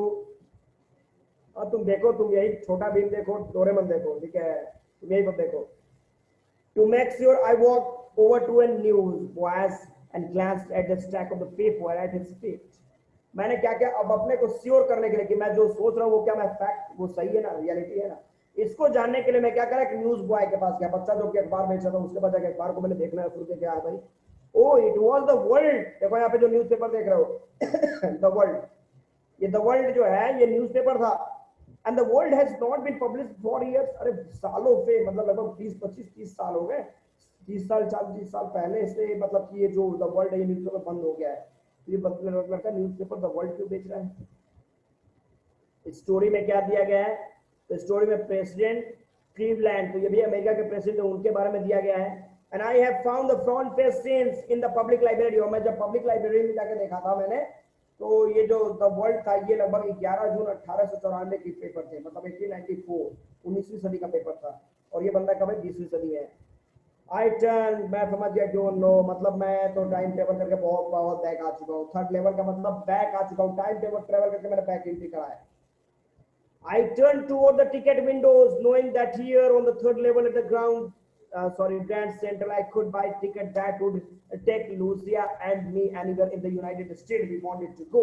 S1: और तुम देखो, तुम यही छोटा भीम देखो, डोरेमन देखो, ठीक है, तुम यही सब देखो। To make sure I walked over to a newsboy and glanced at the stack of the paper at his feet. मैंने क्या क्या, अब अपने को श्योर करने के लिए कि मैं जो सोच रहा हूँ वो क्या, मैं फैक्ट वो सही है ना, रियलिटी है ना, इसको जानने के लिए मैं क्या करा, कि न्यूज बॉय के पास गया, बच्चा जो कि अखबार बेच रहा था, उसके पास जाकर अखबार को मैंने देखना शुरू किया, क्या है भाई, oh it was the world, देखो यहाँ पे जो न्यूज़पेपर देख रहे हो द वर्ल्ड, ये द वर्ल्ड जो है ये न्यूज़पेपर था। And the world has not been published for years, अरे सालों से, मतलब लगभग 20 25 30 साल हो गए, 30 साल 40 साल पहले से, मतलब कि ये जो द वर्ल्ड है ये न्यूज़पेपर बंद हो गया है। तो ये लड़का न्यूज़पेपर द वर्ल्ड क्यों बेच रहा है? स्टोरी में क्या दिया गया है, तो स्टोरी में प्रेसिडेंट क्लीवलैंड, तो ये भी अमेरिका के प्रेसिडेंट है, उनके बारे में दिया गया है। And I have found the front page scenes in the public library, और मैं जब पब्लिक लाइब्रेरी में जाकर देखा था मैंने, तो ये जो द वर्ल्ड था ये लगभग 11 जून 1894 की पेपर थे, मतलब 1894, 19वीं सदी का पेपर था, और ये बंदा कब है, 20वीं सदी है। आई टर्न, मैं समझ गया, डोंट नो, मतलब मैं तो टाइम टेबल करके बहुत बहुत बैक आ चुका हूँ, थर्ड लेवल का मतलब बैक आ चुका हूँ, टाइम टेबल ट्रेवल करके मैंने बैक एंट्री करा है। I turned toward the ticket windows, knowing that here on the third level at the Grand Central, I could buy ticket that would take Lucia and me anywhere in the United States we wanted to go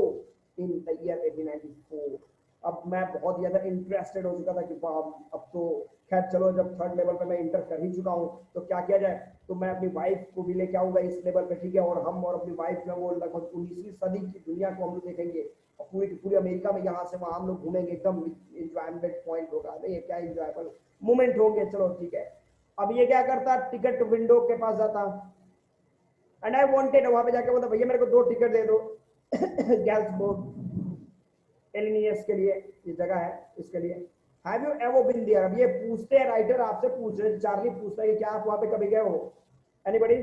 S1: in the year 1894. अब मैं बहुत ज़्यादा interested हो चुका था कि अब तो खैर चलो, जब थर्ड लेवल पे मैं इंटर कर ही चुका हूँ तो क्या किया जाए, तो मैं अपनी वाइफ को भी लेके आऊंगा इस लेवल पे, ठीक है, और हम और अपनी वाइफ में वो लगभग 19वीं सदी की दुनिया को हम लोग देखेंगे, और पूरी की पूरी अमेरिका में यहाँ से वहाँ हम लोग घूमेंगे, एकदम इंजॉयमेंट पॉइंट होगा, नहीं क्या इंजॉयबल मोमेंट होंगे, चलो ठीक है। अब ये क्या करता, टिकट विंडो के पास जाता, एंड आई वांटेड, वहां पे जाके बोलता भैया मेरे को 2 टिकट दे दो गैल्सबर्ग एलिनियस के लिए, ये जगह है इसके लिए। Have you ever been there, अब ये पूछते हैं राइटर, आपसे पूछ रहे, चार्ली पूछता है कि क्या आप वहां पे कभी गए हो, एनीबॉडी?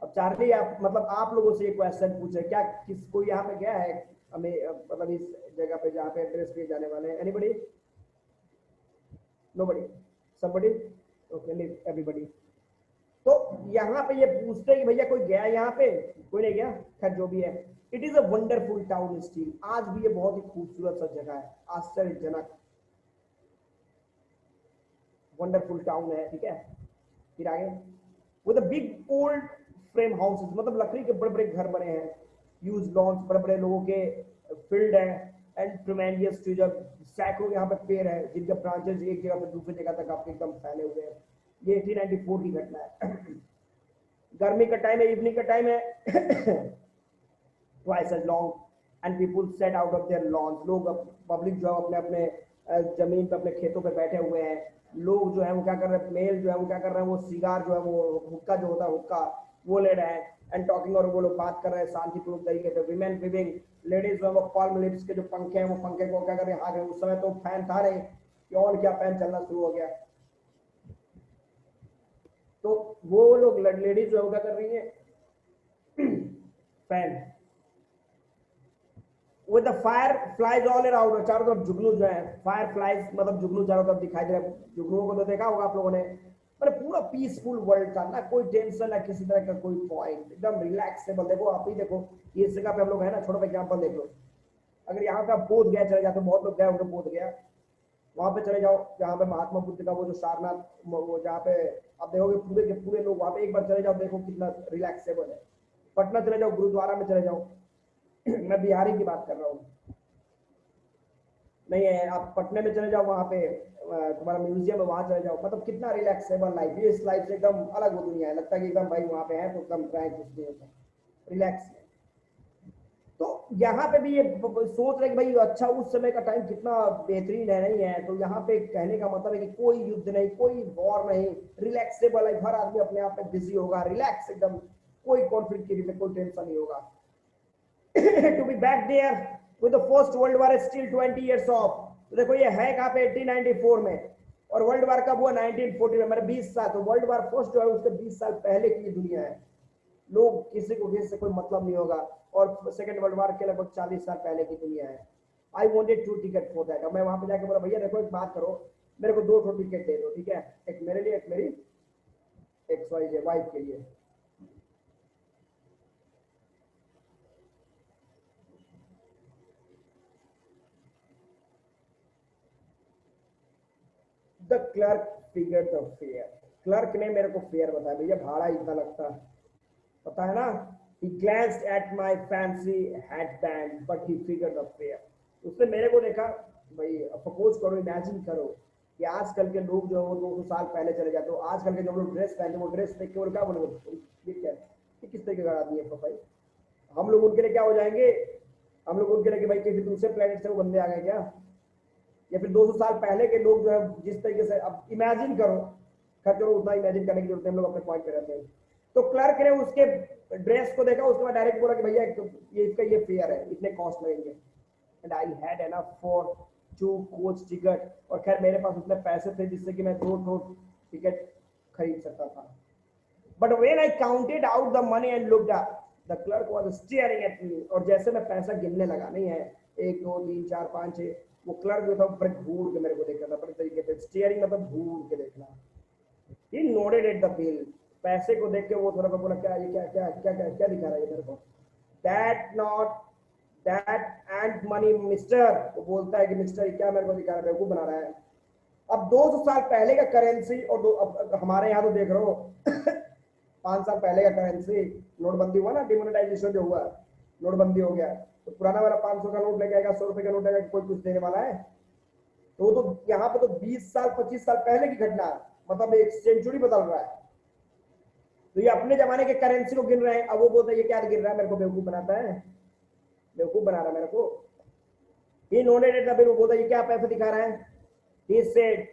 S1: अब चार्ली आप, मतलब आप लोगों से एक क्वेश्चन पूछे, क्या किस कोई यहाँ पे गया है हमें, मतलब इस जगह पे जहाँ पे एड्रेस किए जाने वाले हैं, anybody? Nobody, somebody, okay, everybody. तो यहाँ पे ये पूछते हैं कि भैया कोई गया यहाँ पे, कोई नहीं गया, खैर जो भी है। It is a wonderful town steel, आज भी ये बहुत ही खूबसूरत सा जगह है, आश्चर्यजनक वंडरफुल टाउन है, ठीक है। फिर आगे, with a big old frame houses, मतलब लकड़ी के बड़े बड़े घर बने हैं, ह्यूज लॉन्स, बड़े बड़े लोगों के फील्ड है, एंड ट्रेमेंडियस ट्रीज, सैकड़ों यहाँ पे पेड़ है जिनके ब्रांचेस एक जगह पे दूसरी जगह तक आपके एकदम फैले हुए हैं। ये 1894 की घटना है गर्मी का टाइम है, इवनिंग का टाइम है twice as long and people set out of their lawns, लोग पब्लिक जो अपने अपने जमीन पे अपने खेतों पे बैठे हुए हैं, लोग जो है वो क्या कर रहे हैं, मेल जो है वो क्या कर रहे हैं, वो सिगार जो है वो हुक्का जो होता है हुक्का वो ले रहे हैं, एंड टॉकिंग, और वो लोग बात कर रहे हैं शांतिपूर्वक तरीके से। विमेन लिविंग, लेडीज जो है वो पाल्म लीव्स के जो पंखे हैं वो पंखे को क्या कर रहे हैं, हाँ उस समय तो फैन था नहीं कि और क्या फैन चलना शुरू हो गया, तो वो लोग लेडीज जो है वो क्या कर रही है fan with the fire flies all around, चारों तरफ जुगनू जो है, फायर फ्लाइज मतलब जुगनू चारों तरफ दिखाई दे रहा है, जुगनुओं को तो देखा होगा आप लोगों ने, मतलब पूरा पीसफुल वर्ल्ड था ना, कोई टेंशन ना किसी तरह का कोई पॉइंट, एकदम रिलैक्सेबल। देखो आप ही देखो, ये जगह पे हम लोग है ना, छोटा एग्जाम्पल देख लो, अगर यहाँ पे आप बोध गया चले जाते, बहुत लोग गए होंगे बोध गया, वहां पे चले जाओ जहाँ पे महात्मा बुद्ध का वो जो सारनाथ, वो जहाँ पे आप देखोगे पूरे के पूरे लोग वहां पे एक बार चले जाओ, देखो कितना रिलैक्सेबल है। पटना चले जाओ, गुरुद्वारा में चले जाओ मैं बिहारी की बात कर रहा हूँ, नहीं है। आप पटने में चले जाओ, वहां पे तुम्हारा म्यूजियम है, वहां चले जाओ, मतलब कितना रिलैक्सेबल लाइफ है। इस लाइफ से एकदम अलग वो दुनिया है, लगता है कि एकदम भाई वहां पे है तो एकदम ट्रैक कुछ नहीं होता, रिलैक्स। तो यहाँ पे भी ये सोच रहे कि भाई अच्छा उस समय का टाइम कितना बेहतरीन है, नहीं है। तो यहाँ पे कहने का मतलब है कि कोई युद्ध नहीं, कोई वॉर नहीं, रिलैक्सेबल है, हर आदमी अपने आप में बिजी होगा, रिलैक्स एकदम, कोई कॉन्फ्लिक्ट की भी कोई टेंशन नहीं होगा। To be back there with the First World War still 20 years off. तो देखो ये है कहाँ पे, 1894 में, और वर्ल्ड वॉर कब हुआ, 1940 में, मतलब 20 साल। तो वर्ल्ड वॉर फर्स्ट जो है उसके 20 साल पहले की दुनिया है। लोग किसी को किसी से कोई मतलब नहीं होगा। और सेकंड वर्ल्ड वॉर के लगभग 40 साल पहले की दुनिया है। I wanted 2 ticket for that. मैं वहां पे जाके बोला भैया देखो एक बात करो, मेरे को 2 टिकट दे दो, ठीक है, एक मेरे लिए, एक मेरी एक्स वाई जे वाइफ के लिए। The clerk figure the fair. Clerk ने मेरे को फेयर बताया, भैया भाड़ा इतना लगता है, पता है ना। He glanced at my fancy headband, but he figured the fare. उसने मेरे को देखा, भाई सपोज करो, इमेजिन करो कि आजकल के लोग जो है वो 200 साल पहले चले जाते हो, आजकल के जो लोग ड्रेस पहनते हैं वो ड्रेस देख के वो क्या बोलोगे, ये क्या है, ये किस तरीके का आदमी है भाई। हम लोग उनके लिए क्या हो जाएंगे, हम लोग उनके लिए कि भाई किसी दूसरे प्लेनेट से वो बंदे आ गए क्या। या फिर 200 साल पहले के लोग जो है जिस तरीके से, अब इमेजिन करो, खैर चलो उतना इमेजिन करने की जरूरत है, हम लोग अपने पॉइंट पे रहते हैं। तो क्लर्क ने उसके ड्रेस को देखा, उसके बाद डायरेक्ट बोला कि भैया ये इसका ये फेयर है, इतने कॉस्ट लगेंगे। And I had enough for 2 coach ticket. और खैर मेरे पास उतने पैसे थे जिससे कि मैं 2 टिकट खरीद सकता था। But when I counted out the money and looked up, the clerk was staring at me. और जैसे मैं पैसा गिनने लगा, नहीं है 1 2 3 4 5 6, वो क्लर्क जो था बड़े घूर के मेरे को देख रहा था, बड़े तरीके से स्टेयरिंग मतलब घूर के देखना। ही नोडेड एट द बिल। पैसे को देख के वो थोड़ा सा बोला, क्या ये क्या क्या क्या क्या क्या दिखा रहा है ये मेरे को। That not that and money mister. वो बोलता है कि मिस्टर क्या मेरे को दिखा रहा है, बेवकूफ बना रहा है। अब 200 साल पहले का करेंसी और अब हमारे यहाँ तो देख रहे हो 5 साल पहले का करेंसी, नोटबंदी हुआ ना, डिमोनेटाइजेशन जो हुआ, नोटबंदी हो गया, तो पुराना वाला 500 का नोट लेके आएगा, 100 रुपए का नोट लेगा, कोई कुछ देने वाला है। तो यहाँ पे तो 20 साल 25 साल पहले की घटना है, मतलब एक सेंचुरी बदल रहा है। तो ये अपने जमाने के करेंसी को गिन रहे हैं, अब वो बोलते हैं ये क्या गिन रहा है, मेरे को बेवकूफ बनाता है, बेवकूफ बना रहा है मेरे को। ये नोटेड द बिल, वो बोलता है ये क्या पैसे दिखा रहा है। He said,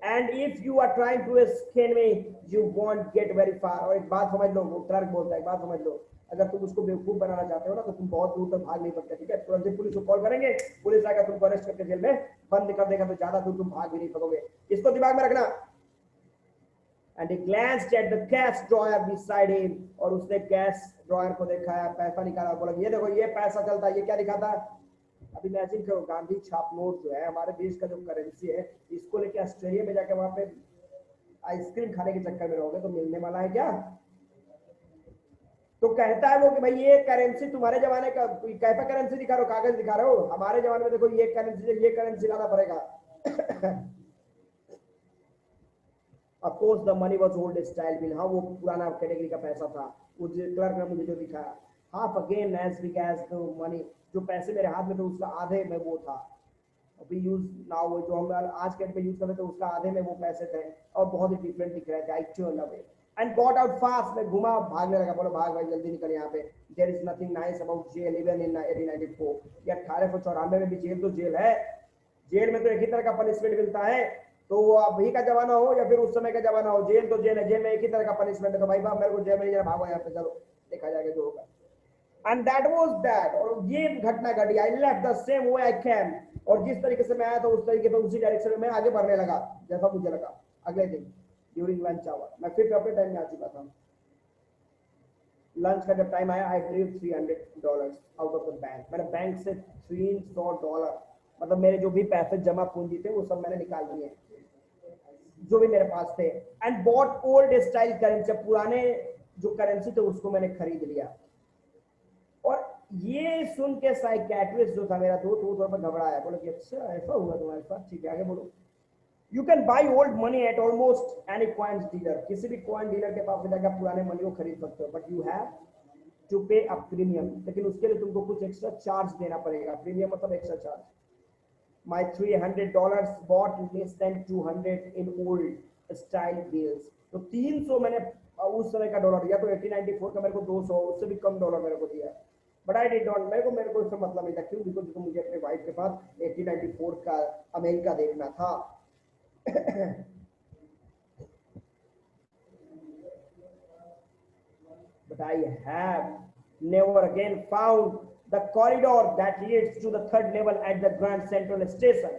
S1: and if you are trying to skin me, you won't get very far। और एक बात समझ लो, वो क्लर्क बोलता है, एक बात समझ लो, अगर तुम उसको बेवकूफ बनाना चाहते हो ना तो तुम बहुत दूर तक भाग नहीं सकते, ठीक है। तुरंत ही पुलिस को कॉल करेंगे, पुलिस आकर तुमको अरेस्ट करके जेल में बंद कर देगा, तो ज्यादा दूर तुम भाग भी नहीं सकोगे, इसको दिमाग में रखना। And he glanced at the cash drawer beside him। और उसने कैश ड्रॉयर को देखा है, पैसा निकाला, बोला ये देखो ये पैसा चलता है, ये क्या दिखाता है। अब इमेजिन करो, गांधी छाप नोट जो है हमारे देश का जो करेंसी है, इसको लेके ऑस्ट्रेलिया में जाके वहां पे आइसक्रीम खाने के चक्कर में रहोगे तो मिलने वाला है क्या। तो कहता है वो कि भाई ये करेंसी तुम्हारे जमाने का कैसा करेंसी दिखा रहे हो, कागज दिखा रहे हो, हमारे जमाने में देखो ये करेंसी, ये करेंसी लाना पड़ेगा। Of course the money was old style bill. हाँ वो पुराना कैटेगरी का पैसा था, वो क्लर्क ने मुझे जो दिखाया। Half again as big as the money. जो पैसे मेरे हाथ में थे उसका आधे में वो था। अभी यूज नाउ जो हम आज के डेट में यूज करते थे उसका आधे में वो पैसे थे, और बहुत ही डिफरेंट दिख रहे थे। I turn away and got out fast. मैं घुमा, भागने लगा, बोलो भाग भाई जल्दी निकल यहाँ पे। There is nothing nice about jail even in 1894। ये 1894 में भी जेल तो जेल है, जेल में तो एक ही तरह का पनिशमेंट मिलता है। तो वो अभी का जमाना हो या फिर उस समय का जमाना हो, जेल तो जेल है, जेल में एक ही तरह का पनिशमेंट है। तो भाई बाप मेरे को जेल में नहीं, भागो यहाँ पे, चलो देखा जाएगा जो होगा। And that was that. और ये घटना घटी। I left the same way I came. और जिस तरीके से मैं आया था उस तरीके से उसी डायरेक्शन में मैं आगे बढ़ने लगा जैसा मुझे लगा। अगले दिन ड्यूरिंग लंच आवर मैं फिर अपने टाइम में आ चुका था। लंच का जब टाइम आया, I drew $300 out of the bank. मैंने बैंक से $300, मतलब मेरे जो भी पैसे जमा पूंजी थे वो सब मैंने निकाल दिए जो भी मेरे पास थे। And bought old style currency. पुराने जो करेंसी थे उसको मैंने खरीद लिया। और ये सुन के साइकेट्रिस्ट जो था मेरा दोस्त, वो थोड़ा सा घबराया, बोला कि अच्छा ऐसा हुआ तुम्हारे साथ, ठीक है आगे बोलो। You can buy old money at almost any coin dealer. किसी भी कॉइन डीलर के पास जाकर पुराने मनी को खरीद सकते हो, बट यू हैव टू पे अ प्रीमियम। लेकिन उसके लिए तुमको कुछ एक्स्ट्रा चार्ज देना पड़ेगा। प्रीमियम मतलब extra charge. My $300 bought less than 200 in old style bills. तो 300 मैंने उस समय का डॉलर दिया, तो 1894 का मेरे को 200 उससे भी कम डॉलर मेरे को दिया. बट आई डिड नॉट, मेरे को इससे मतलब नहीं था. क्यों? बिकॉज मुझे अपने वाइफ के पास 1894 का अमेरिका देखना था. But I have never again found the corridor that leads to the third level at the Grand Central Station.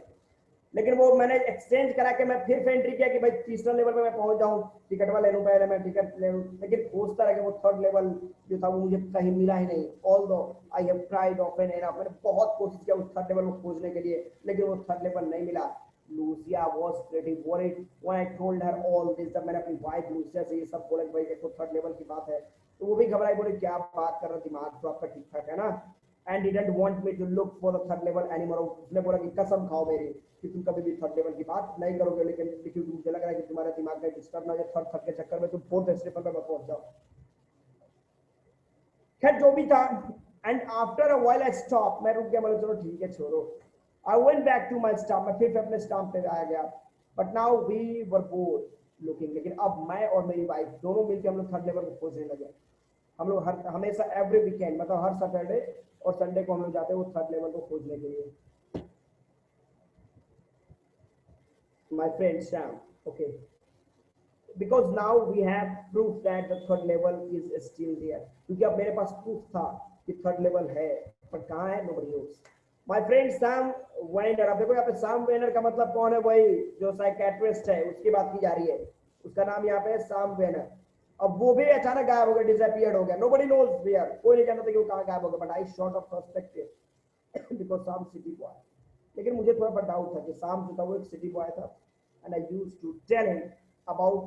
S1: लेकिन वो मैंने एक्सचेंज करा के मैं फिर से एंट्री किया कि भाई तीसरा लेवल पे मैं पहुंच जाऊं, टिकट वाला ले लूं, पहले मैं टिकट ले लूं. लेकिन खोजता रहा कि वो थर्ड लेवल जो था वो मुझे कहीं मिला ही नहीं. Although I have tried often and मैंने बहुत कोशिश किया उस थर्ड लेवल को खोजने के लिए, लेकिन वो थर्ड लेवल नहीं मिला. Lucia was pretty worried when I told her all this. जब मैंने अपनी वाइफ लूसिया से ये सब बोला कि भाई देखो थर्ड लेवल की बात है, तो वो भी घबराई, बोली क्या बात कर रहा, दिमाग तो आपका ठीक ठाक है ना. And didn't want me to look for the third level anymore. उसने बोला कि कसम खाओ मेरी कि तुम कभी भी थर्ड लेवल की बात नहीं करोगे, लेकिन क्योंकि मुझे लग रहा है कि तुम्हारे दिमाग में डिस्टर्ब ना हो जाए थर्ड के चक्कर में तुम फोर्थ स्टेशन पे पहुंच जाओ. खैर जो भी था, and after a while I stop, मैं रुक गया, मतलब चलो ठीक है छोड़ो. I went back to my staff, मैं फिर अपने स्टाफ पे आ गया. But now we were both looking, लेकिन अब मैं और मेरी वाइफ दोनों मिलकर हम लोग थर्ड लेवल को खोजने लगे. हम लोग हमेशा एवरी वीकेंड, मतलब हर सैटरडे और संडे को हम लोग जाते हैं वो थर्ड लेवल को खोजने के लिए. My friend Sam, okay, because now we have proof that the third level is still there. क्योंकि अब मेरे पास प्रूफ था कि थर्ड लेवल है, पर कहाँ है, nobody knows. My friend Sam Weiner, अब देखो यहाँ पे Sam Weiner का मतलब कौन है, वही जो साइकेट्रिस्ट है उसकी बात की जा रही है. उसका नाम यहाँ पे है Sam Weiner. अब वो भी अचानक गायब हो गया, डिसअपियर्ड हो गया. nobody knows where, कोई नहीं जानता था कि वो कहाँ गायब हो गया. but I sort of suspected because Sam city boy. लेकिन मुझे थोड़ा सा डाउट था कि Sam जो था वो एक सिटी बॉय था. and I used to tell him about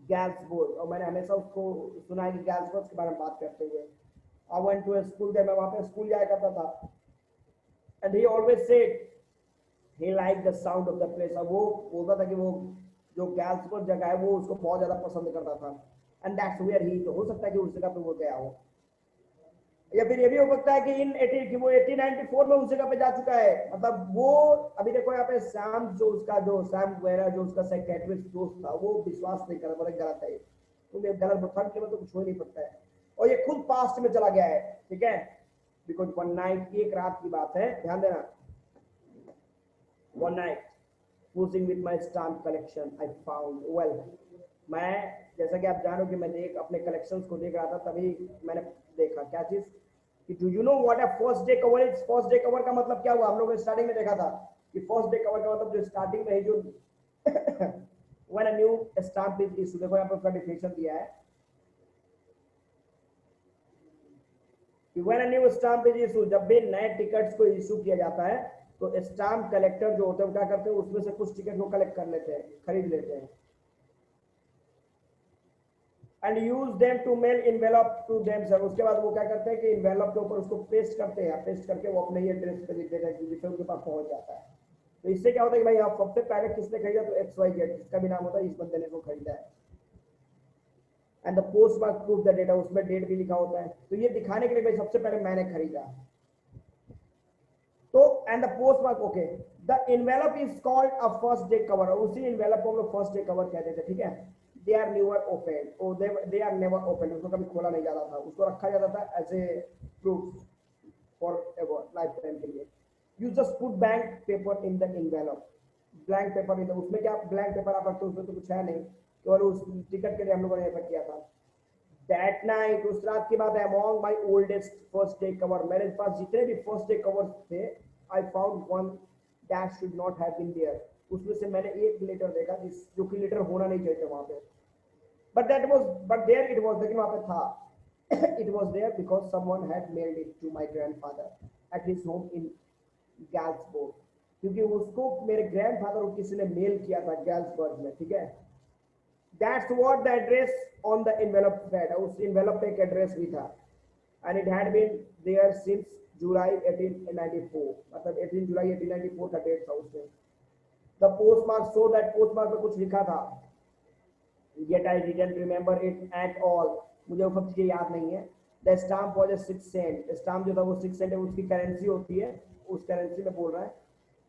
S1: Galsburg, और मैंने हमेशा उसको सुना है कि Galsburg के बारे में बात करते हुए. I went to a school there, मैं वहाँ पे स्कूल जाया करता था. and he always said he liked the sound of the place. और वो बोलता था कि वो जो Galsburg जगह है वो उसको बहुत ज्यादा पसंद करता था. and that's where he, हो सकता है कि उस जगह पे वो गया हो, या फिर ये भी हो सकता है कि वो 1894 में उस जगह पे जा चुका है. मतलब वो अभी देखो यहाँ पे सैम जो उसका जो सैम वेरा जो उसका साइकेट्रिस्ट दोस्त था वो विश्वास नहीं कर रहा, बड़ा गलत है, तुम्हें गलत थर्ड लेवल तो कुछ हो नहीं सकता है. और ये खुद पास्ट में चला गया है, ठीक है. बिकॉज वन नाइट, एक रात की बात है, ध्यान देना. One night cruising with my stamp collection I found, well, मैं जैसा कि आप जानो कि मैं अपने कलेक्शंस को देख रहा था, तभी मैंने देखा क्या चीज कि do you know what a first day cover is. First day cover का मतलब क्या हुआ, हम लोग ने स्टार्टिंग में देखा था कि फर्स्ट डे कवर का मतलब जो स्टार्टिंग में है जो when a new stamp is issue, देखो यहाँ पर उसका डिफिनेशन दिया है कि when a new stamp is issue, जब भी नए टिकट्स को इशू किया जाता है तो स्टाम्प कलेक्टर जो होते हैं वो क्या करते हैं, उसमें से कुछ टिकट को कलेक्ट कर लेते हैं, खरीद लेते हैं. And use them to mail envelope to themselves. उसके बाद वो क्या करते हैं कि इन्वेलप के ऊपर उसको पेस्ट करते हैं, पेस्ट करके वो अपने ही एड्रेस पे लिख देते हैं जिससे उनके पास पहुंच जाता है. तो इससे क्या होता है कि भाई आप सबसे पहले किसने खरीदा, तो XYZ, जिसका भी नाम होता है इस बंदे ने को खरीदा है. And the post mark proof the data, उसमें डेट भी लिखा होता है, तो ये दिखाने के लिए भाई सबसे पहले मैंने खरीदा. तो and the post mark, okay, the envelope is called a first day cover. उसी इन्वेलप को हम लोग फर्स्ट डे कवर कहते थे, ठीक है. they are never opened, or they are never opened, उसको कभी खोला नहीं जाता था, उसको रखा जाता था ऐसे proof for ever, life time के लिए. You just put blank paper in the envelope. Blank paper in, उसमें क्या ब्लैंक पेपर आप रखते हो, उसमें तो कुछ है नहीं, केवल उस टिकट के लिए हम लोगों ने ऐसा किया था. दैट नाइट, उस रात की बात है, among my oldest first day cover, मेरे पास जितने भी फर्स्ट डे कवर थे, I found one that should not have been there. उसमें से मैंने एक लेटर देखा जो कि लेटर होना नहीं चाहिए वहां पे. But there it was, लेकिन वहां पे था. It was there because someone had mailed it to my grandfather at his home in Galsburg. क्योंकि उसको मेरे ग्रैंडफादर को किसी ने मेल किया था गैल्सबर्ग में, ठीक है. That's what the address on the envelope said. उस envelope पे एक एड्रेस भी था. And it had been there since July 1894. मतलब 18 जुलाई 1894 का डेट था उसमें. The postmark, so that postmark में कुछ लिखा था. Yet I didn't remember it at all. मुझे वो सब चीजें याद नहीं है. The stamp was a 6 cent. Stamp जो था वो 6 cent है, उसकी करेंसी होती है, उस करेंसी में बोल रहा है.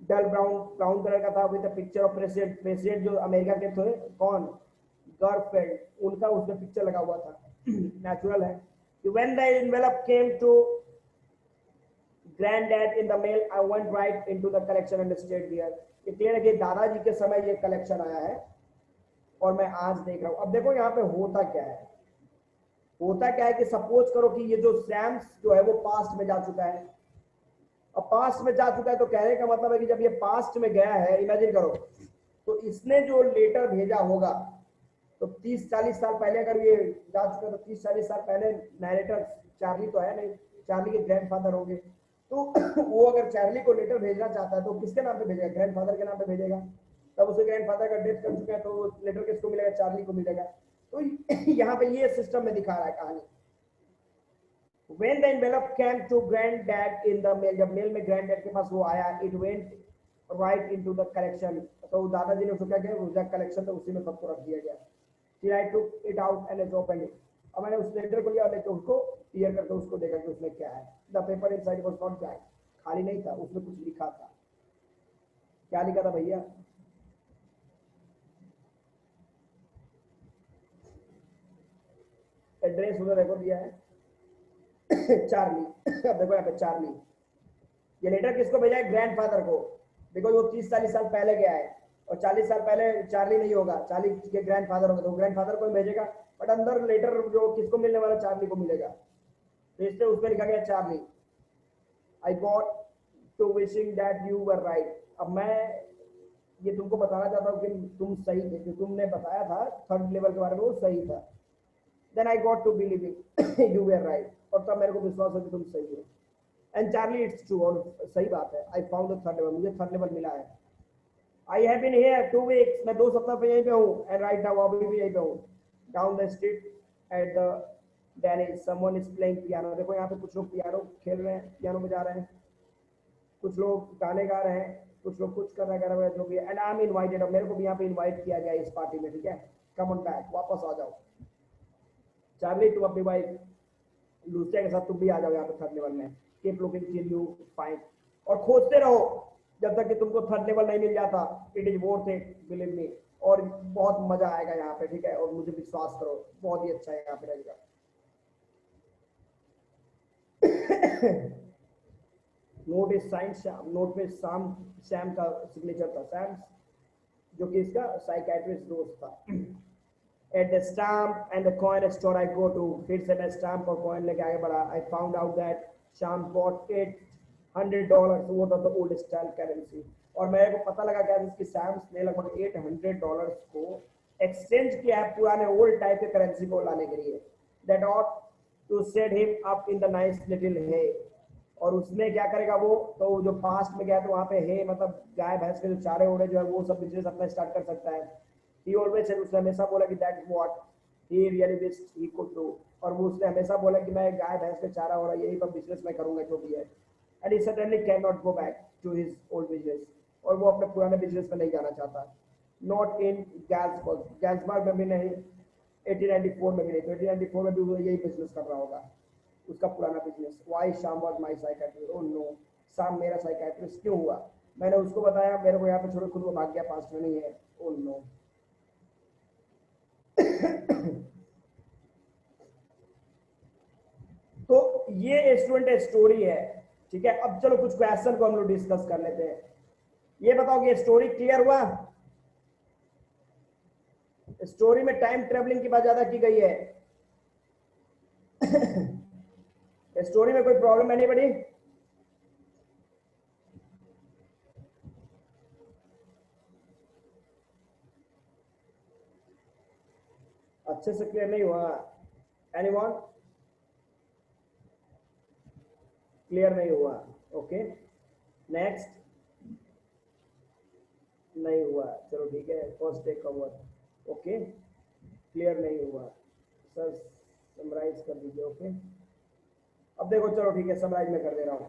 S1: डल ब्राउन ब्राउन कलर का था with picture of president president जो अमेरिका के थे कौन गर्लफ्रेंड उनका उसमें पिक्चर लगा हुआ था नेचुरल है when the envelope came to granddad in the mail I went right into the collection and stayed there ये क्लियर है कि दादाजी के समय ये कलेक्शन आया है और मैं आज देख रहा हूं अब देखो यहाँ पे होता क्या है कि सपोज करो कि ये जो सैम्स जो है वो पास्ट में जा चुका है अब पास्ट में जा चुका है तो कहने का मतलब है कि जब ये पास्ट में गया है इमेजिन करो तो इसने जो लेटर भेजा होगा तो 30-40 साल पहले अगर ये जा चुका तो 30-40 साल पहले नैरेटर चार्ली तो है नहीं चार्ली के ग्रैंडफादर होंगे तो वो अगर चार्ली को लेटर भेजना चाहता है तो किसके नाम पे भेजेगा ग्रैंडफादर के नाम पे भेजेगा तब उसके ग्रैंडफादर का डेथ कर चुका है तो लेटर किसको मिलेगा चार्ली को मिलेगा तो यहाँ पे ये सिस्टम में दिखा रहा है कहानी when the envelope came to granddad in the mail जब मेल में granddad के पास वो आया it went right into the collection तो दादाजी ने उसको क्या किया उसका कलेक्शन तो उसी में सबको रख दिया गया फिर I took it out and I opened it अब मैंने उस लेटर को लिया और लेके उसको टीयर करके उसको देखा कि उसमें क्या है the paper inside was not blank खाली नहीं था उसमें कुछ लिखा था क्या लिखा था भैया एड्रेस उधर देखो दिया है चार्ली अब देखो यहाँ पे चार्ली ये लेटर किसको भेजा है ग्रैंडफादर को बिकॉज वो 30-40 साल पहले गया है और 40 साल पहले चार्ली नहीं होगा चार्ली के ग्रैंडफादर होगा तो ग्रैंडफादर को भेजेगा बट अंदर लेटर जो किसको मिलने वाला चार्ली को मिलेगा तो इसलिए उसमें लिखा गया Charlie I got to wishing that you were right अब मैं ये तुमको बताना चाहता हूँ कि तुम सही थे जो तुमने बताया था थर्ड लेवल के बारे में वो सही था then I got to believing you were right और तब मेरे को विश्वास है कि तुम सही हो and Charlie it's true और सही बात है I found the third level मुझे थर्ड लेवल मिला है I have been here 2 weeks मैं 2 सप्ताह पे यहीं पे हूँ and right now अभी भी यहीं पे हूँ down the street at the Danny someone is playing piano देखो यहाँ पे कुछ लोग पियानो खेल रहे हैं पियानो बजा रहे हैं कुछ लोग गाने गा रहे हैं कुछ लोग कुछ कर रहे हैं जो भी and I'm invited और मेरे को भी यहाँ पे इनवाइट किया गया इस पार्टी में ठीक है come on back वापस आ जाओ चार्ली तुम अपनी वाइफ लूसिया के साथ तुम भी आ जाओ यहाँ पे थर्ड लेवल में keep looking till you find और खोजते रहो जब तक कि तुमको थर्ड लेवल नहीं मिल जाता it is worth it believe me और बहुत मजा आएगा यहाँ पे ठीक है और मुझे विश्वास करो बहुत ही अच्छा है यहाँ पे रहेगा note is sine Shyam note पे सैम का सिग्नेचर था सैम जो कि इसका साइकेट्रिस्ट दोस्त था at the stamp and the coin store I go to फिर से मैं स्टैम्प और कॉइन लेके आगे बढ़ा I found out that Sham bought $800 वो था the old style currency और मेरे को पता लगा क्या इसकी सैम्स ने लगभग $800 को एक्सचेंज किया है पुराने ओल्ड टाइप के करेंसी को लाने के लिए that ought to set him up in the nice little hay और उसमें क्या करेगा वो तो जो पास्ट में गया तो वहाँ पे है मतलब गाय भैंस के जो चारे ओढ़े जो है वो सब बिजनेस अपना स्टार्ट कर सकता है he always said उसने हमेशा बोला कि that's what he really wished he could do और वो उसने हमेशा बोला कि मैं गाय भैंस के चारा हो रहा यही पर बिजनेस में करूंगा जो भी है and he certainly cannot go back to his old business और वो अपने पुराने बिजनेस में नहीं जाना चाहता not in Galsburg में भी नहीं 1894 में भी नहीं तो 1894 में भी वो यही बिजनेस कर रहा होगा उसका पुराना business why Sham was my psychiatrist oh no शाम मेरा साइकियाट्रिस्ट क्यों हुआ मैंने उसको बताया मेरे को यहाँ पे छोड़ खुद वो भाग गया पास्ट में नहीं है oh no तो ये स्टूडेंट स्टोरी है ठीक है अब चलो कुछ क्वेश्चन को हम लोग डिस्कस कर लेते हैं ये बताओ कि स्टोरी क्लियर हुआ स्टोरी में टाइम ट्रेवलिंग की बात ज्यादा की गई है स्टोरी में कोई प्रॉब्लम है नहीं बड़ी अच्छे से क्लियर नहीं हुआ एनीवन क्लियर नहीं हुआ ओके नेक्स्ट नहीं हुआ चलो ठीक है first take cover okay clear नहीं हुआ सर समराइज कर दीजिए ओके अब देखो चलो ठीक है समराइज में कर दे रहा हूं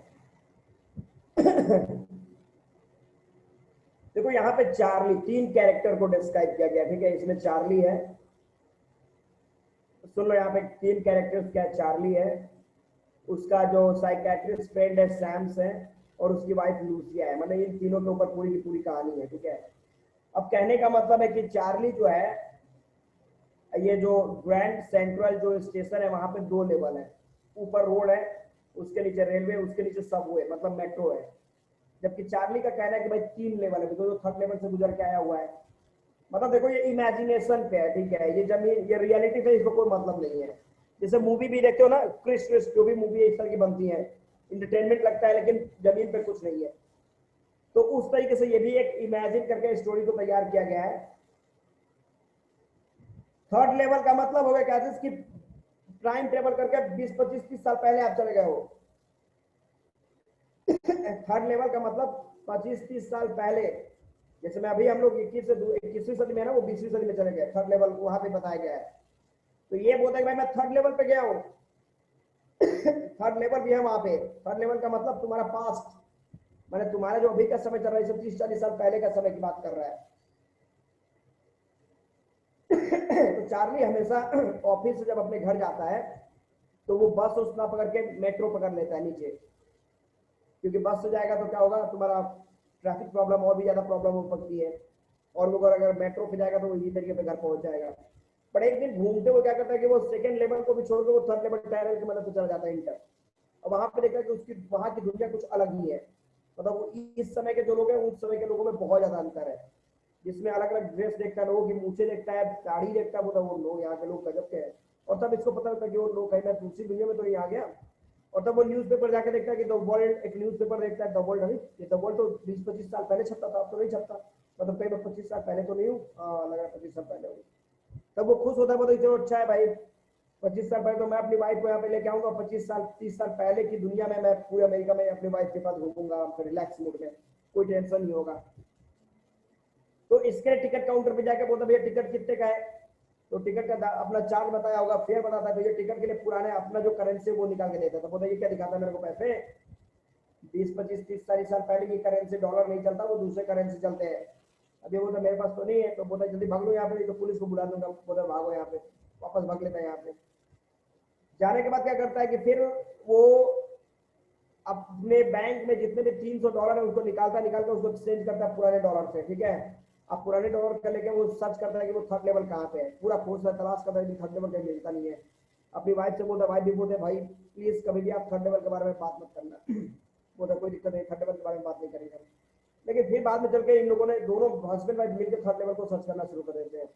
S1: देखो यहाँ पे चार्ली 3 कैरेक्टर को डिस्क्राइब किया गया ठीक है इसमें चार्ली है सुन लो यहाँ पे 3 कैरेक्टर्स क्या चार्ली है उसका जो साइकेट्रिस्ट फ्रेंड है सैम्स है और उसकी वाइफ लूसिया है, मतलब इन तीनों के ऊपर पूरी की पूरी कहानी है, ठीक है। अब कहने का मतलब है कि चार्ली जो है, ये जो ग्रैंड सेंट्रल जो स्टेशन है वहां पे 2 लेवल है, ऊपर रोड है, उसके नीचे रेलवे, उसके नीचे सबवे मतलब मेट्रो है। जबकि चार्ली का कहना है कि भाई 3 लेवल है, तो 3rd लेवल से गुजर के आया हुआ है। मतलब देखो ये इमेजिनेशन पे है, ठीक है, ये जमीन ये रियलिटी से इसको कोई मतलब नहीं है। जैसे मूवी भी देखते हो ना, क्रिस क्रिस जो भी मूवी इस तरह की बनती है, इंटरटेनमेंट लगता है लेकिन जमीन पे कुछ नहीं है। तो उस तरीके से ये भी एक इमेजिन करके स्टोरी को तैयार किया गया है। 3rd लेवल का मतलब हो गया क्या, कि टाइम ट्रेवल करके 20-25-30 साल पहले आप चले गए हो। 3rd लेवल का मतलब 25-30 साल पहले, जैसे मैं अभी हम लोग 21वीं सदी में है ना, वो 20वीं सदी में चले गए, 3rd लेवल वहां पे बताया गया है। तो ये बोलता है कि भाई मैं 3rd लेवल पे गया हूँ। 3rd लेवल भी है वहां पे। 3rd लेवल का मतलब तुम्हारा पास्ट, मैंने तुम्हारा जो अभी का समय चल रहा है, 30-40 साल पहले का समय की बात कर रहा है। तो चार्ली हमेशा ऑफिस से जब अपने घर जाता है तो वो बस उस ना पकड़ के मेट्रो पकड़ लेता है नीचे, क्योंकि बस से जाएगा तो क्या होगा, तुम्हारा ट्रैफिक प्रॉब्लम और भी ज्यादा प्रॉब्लम हो सकती है। और वो अगर मेट्रो पे जाएगा तो वो इसी तरीके से घर पहुंच जाएगा। पर एक दिन घूमते हुए क्या करता है कि वो 2nd लेवल को भी छोड़ के वो 3rd लेवल टनल की मदद से चला जाता है इंटर। और वहां पे देखा कि उसकी वहां की दुनिया कुछ अलग ही है। मतलब इस समय के जो लोग हैं उस समय के लोगों में बहुत ज्यादा अंतर है, जिसमें अलग अलग ड्रेस देखता है, लोगों की मूछें देखता है, दाढ़ी देखता है, वो लोग यहाँ के लोग गजब के हैं। और तब इसको पता होता है कि वो लोग कहीं ना दूसरी दुनिया में तो नहीं आ गया। और तब वो न्यूज़पेपर जाके देखता है कि द वर्ल्ड, एक न्यूज़पेपर देखता है द वर्ल्ड, नहीं ये द वर्ल्ड तो 20-25 साल पहले छपता था, अब तो नहीं छपता। मतलब कहीं मैं 25 साल पहले तो नहीं हूँ, लगा 25 साल पहले हूँ। तब वो खुश होता है, बोलते चलो अच्छा है भाई, 25 साल पहले तो मैं अपनी वाइफ को यहाँ पे लेके आऊंगा, 25-30 साल पहले की दुनिया में मैं पूरे अमेरिका में अपनी वाइफ के पास घूमूंगा रिलैक्स मूड में, कोई टेंशन नहीं होगा। तो इसके टिकट काउंटर पे जाके बोलता भैया टिकट कितने का है, तो टिकट का अपना चार्ज बताया होगा, फेयर बताता है, भैया टिकट के लिए पुराने अपना जो करेंसी वो निकाल के देता था। बोलता ये क्या दिखाता है मेरे को पैसे, 20-25-30-40 साल पहले की करेंसी डॉलर नहीं चलता, वो दूसरे करेंसी चलते हैं। अभी बोलता मेरे पास तो नहीं है, तो बोलता जल्दी भाग लो यहाँ पे, नहीं तो पुलिस को बुला दूंगा। बोलता भागो यहाँ पे, वापस भाग लेता है यहाँ पे। जाने के बाद क्या करता है कि फिर वो अपने बैंक में जितने भी $300 है उसको निकाल के उसको एक्सचेंज करता है पुराने डॉलर से, ठीक है। अब पुराने डॉलर का लेके वो सर्च करता है कि वो 3rd लेवल कहाँ पे है, पूरा खोज तलाश करता है कि 3rd लेवल कहीं मिलता नहीं है। अपनी वाइफ से बोलता, वाइफ भी बोलते भाई प्लीज कभी भी आप 3rd लेवल के बारे में बात मत करना। बोलता कोई दिक्कत नहीं, 3rd लेवल के बारे में बात नहीं करेंगे। लेकिन फिर बाद में चल के इन लोगों ने दोनों हस्बैंड वाइफ मिलकर 3rd लेवल को सर्च करना शुरू कर देते हैं।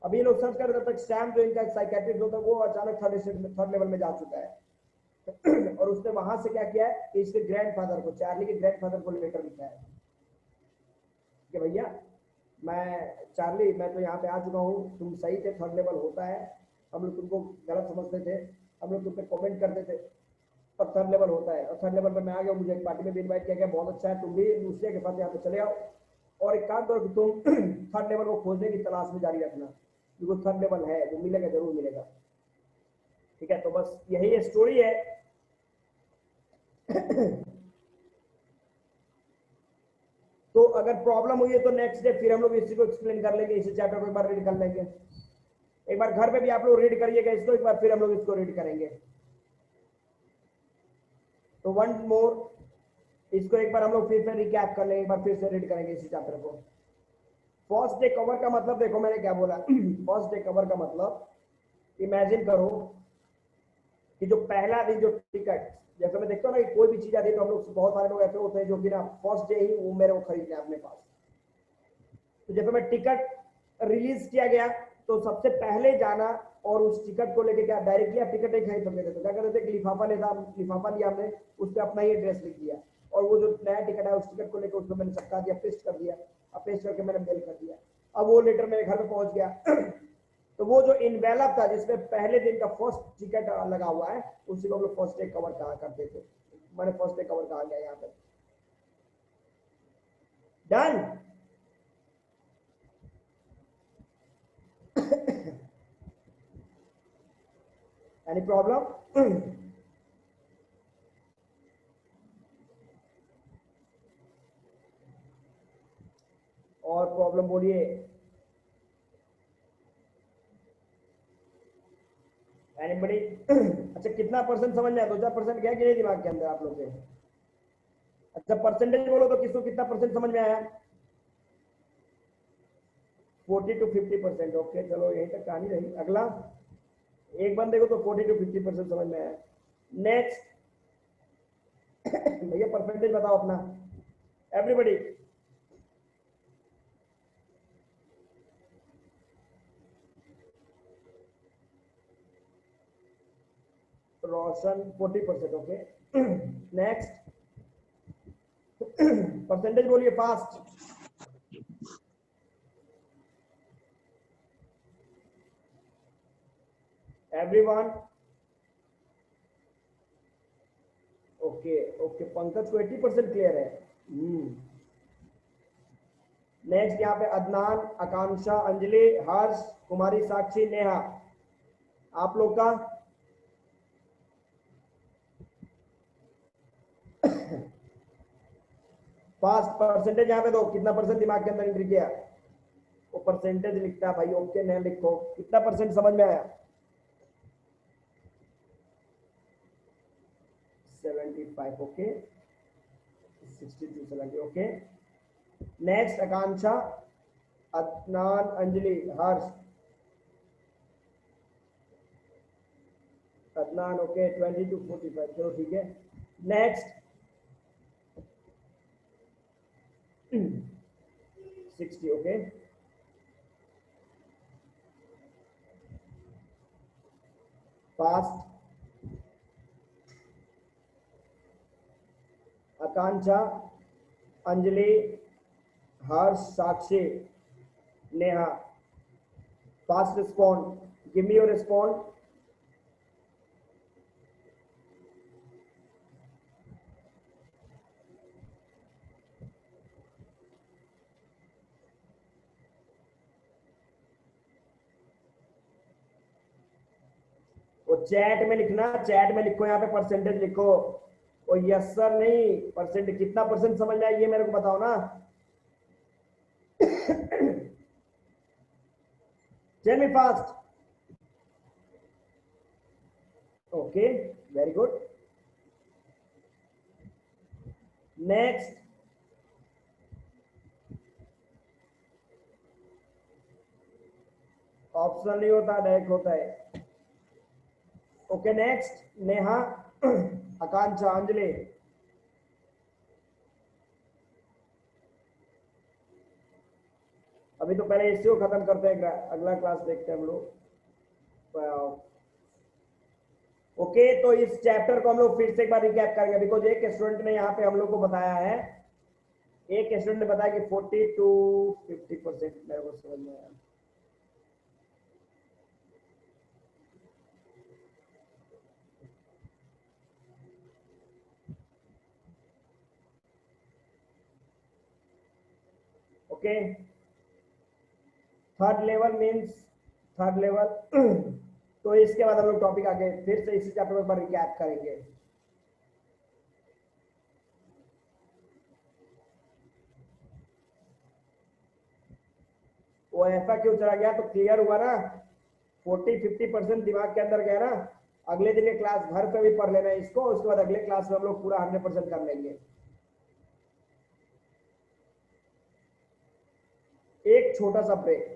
S1: अभी ये लोग सर्च कर रहे तब तक सैम जो इनका साइकेट्रिस्ट होता है वो अचानक 3rd लेवल में जा चुका है। और उसने वहां से क्या किया है कि इसके ग्रैंडफादर को, चार्ली के ग्रैंडफादर को लेटर लिखा है कि भैया मैं चार्ली, मैं तो यहाँ पे आ चुका हूँ, तुम सही थे, 3rd लेवल होता है, हम लोग तुमको गलत समझते थे, हम लोग तुम पे कमेंट करते थे, पर 3rd लेवल होता है। और 3rd लेवल पर मैं आ गया, मुझे एक पार्टी में भी इन्वाइट किया गया, बहुत अच्छा है, तुम भी दूसरे के साथ यहाँ पे चले आओ। और एक काम करो कि तुम 3rd लेवल को खोजने की तलाश में जारी रखना, क्योंकि 3rd लेवल है, वो मिलेगा, जरूर मिलेगा। ठीक है, तो बस यही स्टोरी है। तो अगर प्रॉब्लम हुई है तो नेक्स्ट डे फिर हम लोग इसी को एक्सप्लेन कर लेंगे, इसी चैप्टर को एक बार रीड कर लेंगे। एक बार घर पे भी आप लोग रीड करिएगा इसको, एक बार फिर हम लोग इसको रीड करेंगे। तो वन मोर इसको एक बार हम लोग फिर से रिकैप कर लेंगे, एक बार फिर से रीड करेंगे इसी चैप्टर को। फर्स्ट डे कवर का मतलब देखो मैंने क्या बोला। फर्स्ट डे कवर का मतलब इमेजिन करो कि जो पहला दिन जो टिकट, जैसे मैं देखता हूँ ना कि कोई भी चीज आती है तो हम लोग बहुत सारे लोग ऐसे होते हैं जो कि ना फर्स्ट डे ही वो मेरे को खरीदते हैं अपने पास। तो जब मैं टिकट रिलीज किया गया तो सबसे पहले जाना और उस टिकट को लेके क्या डायरेक्टली आप टिकट नहीं खरीद सकते थे, तो क्या करते थे, लिफाफा लिया हमने, उस पर अपना ही एड्रेस लिख दिया, और वो जो नया टिकट है उस टिकट को लेकर उसमें मैंने चिपका दिया, पेस्ट कर दिया, अब पेस्ट करके मैंने मेल कर दिया। अब वो लेटर मेरे घर पे पहुंच गया। तो वो जो इनवेलप था जिसमें पहले दिन का फर्स्ट टिकट लगा हुआ है, उसी को हम लोग फर्स्ट डे कवर कहा करते थे। मैंने फर्स्ट डे कवर कहा गया यहाँ पे। डन। Any problem? और प्रॉब्लम बोलिए। एनीबडी? अच्छा कितना परसेंट समझ में आया, 2-4% गया कि नहीं दिमाग के अंदर आप लोग के? अच्छा परसेंटेज बोलो तो किसको कितना परसेंट समझ में आया? 40 to 50%। ओके चलो यही तक कहानी रही। अगला एक बंदे को तो 40 to 50% समझ में आया। नेक्स्ट भैया परसेंटेज बताओ अपना एवरीबॉडी। रोशन 40%। ओके नेक्स्ट परसेंटेज बोलिए fast. Everyone okay okay Pankaj को 80% क्लियर है। नेक्स्ट यहाँ पे अदनान, आकांक्षा, अंजलि, हर्ष, कुमारी, साक्षी, नेहा, आप लोग का फास्ट परसेंटेज यहाँ पे दो, कितना परसेंट दिमाग के अंदर एंट्री किया? वो परसेंटेज लिखता है भाई, ओके नहीं लिखो, कितना परसेंट समझ में आया? 75। Okay 60 to 70। Okay next Akanksha, Adnan, Anjali, Harsh, Adnan okay 20 to 45। चलो ठीक है। Next 60। Okay fast Akanksha, Anjali, Harsh, Sakshi, Neha, fast respond, give me your respond. वो चैट में लिखना, चैट में लिखो, यहाँ पे परसेंटेज लिखो। ओ यस सर नहीं, परसेंट कितना परसेंट समझ में आया ये मेरे को बताओ ना। Tell me fast. Okay very good. Next option नहीं होता, डायरेक्ट होता है। ओके नेक्स्ट नेहा, आकांक्षा, अंजलि, अभी तो पहले इसी को खत्म करते हैं, अगला क्लास देखते हैं हम लोग। ओके तो इस चैप्टर को हम लोग फिर से एक बार रिकैप करेंगे, बिकॉज एक स्टूडेंट ने यहाँ पे हम लोग को बताया है, एक स्टूडेंट ने बताया कि 40 to 50% मेरे को समझ में आया। Okay third level means third level. तो इसके बाद हम लोग टॉपिक आगे फिर से इसी चैप्टर पर रिकैप करेंगे। वो ऐसा क्यों चला गया? तो क्लियर हुआ ना, 40-50% दिमाग के अंदर गया ना। अगले दिन के क्लास घर पे भी पढ़ लेना इसको, उसके बाद अगले क्लास में हम लोग पूरा 100% कर लेंगे। एक छोटा सा ब्रेक।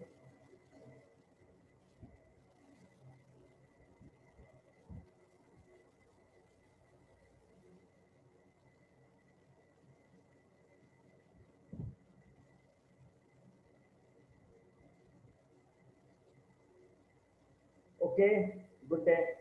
S1: Okay good day.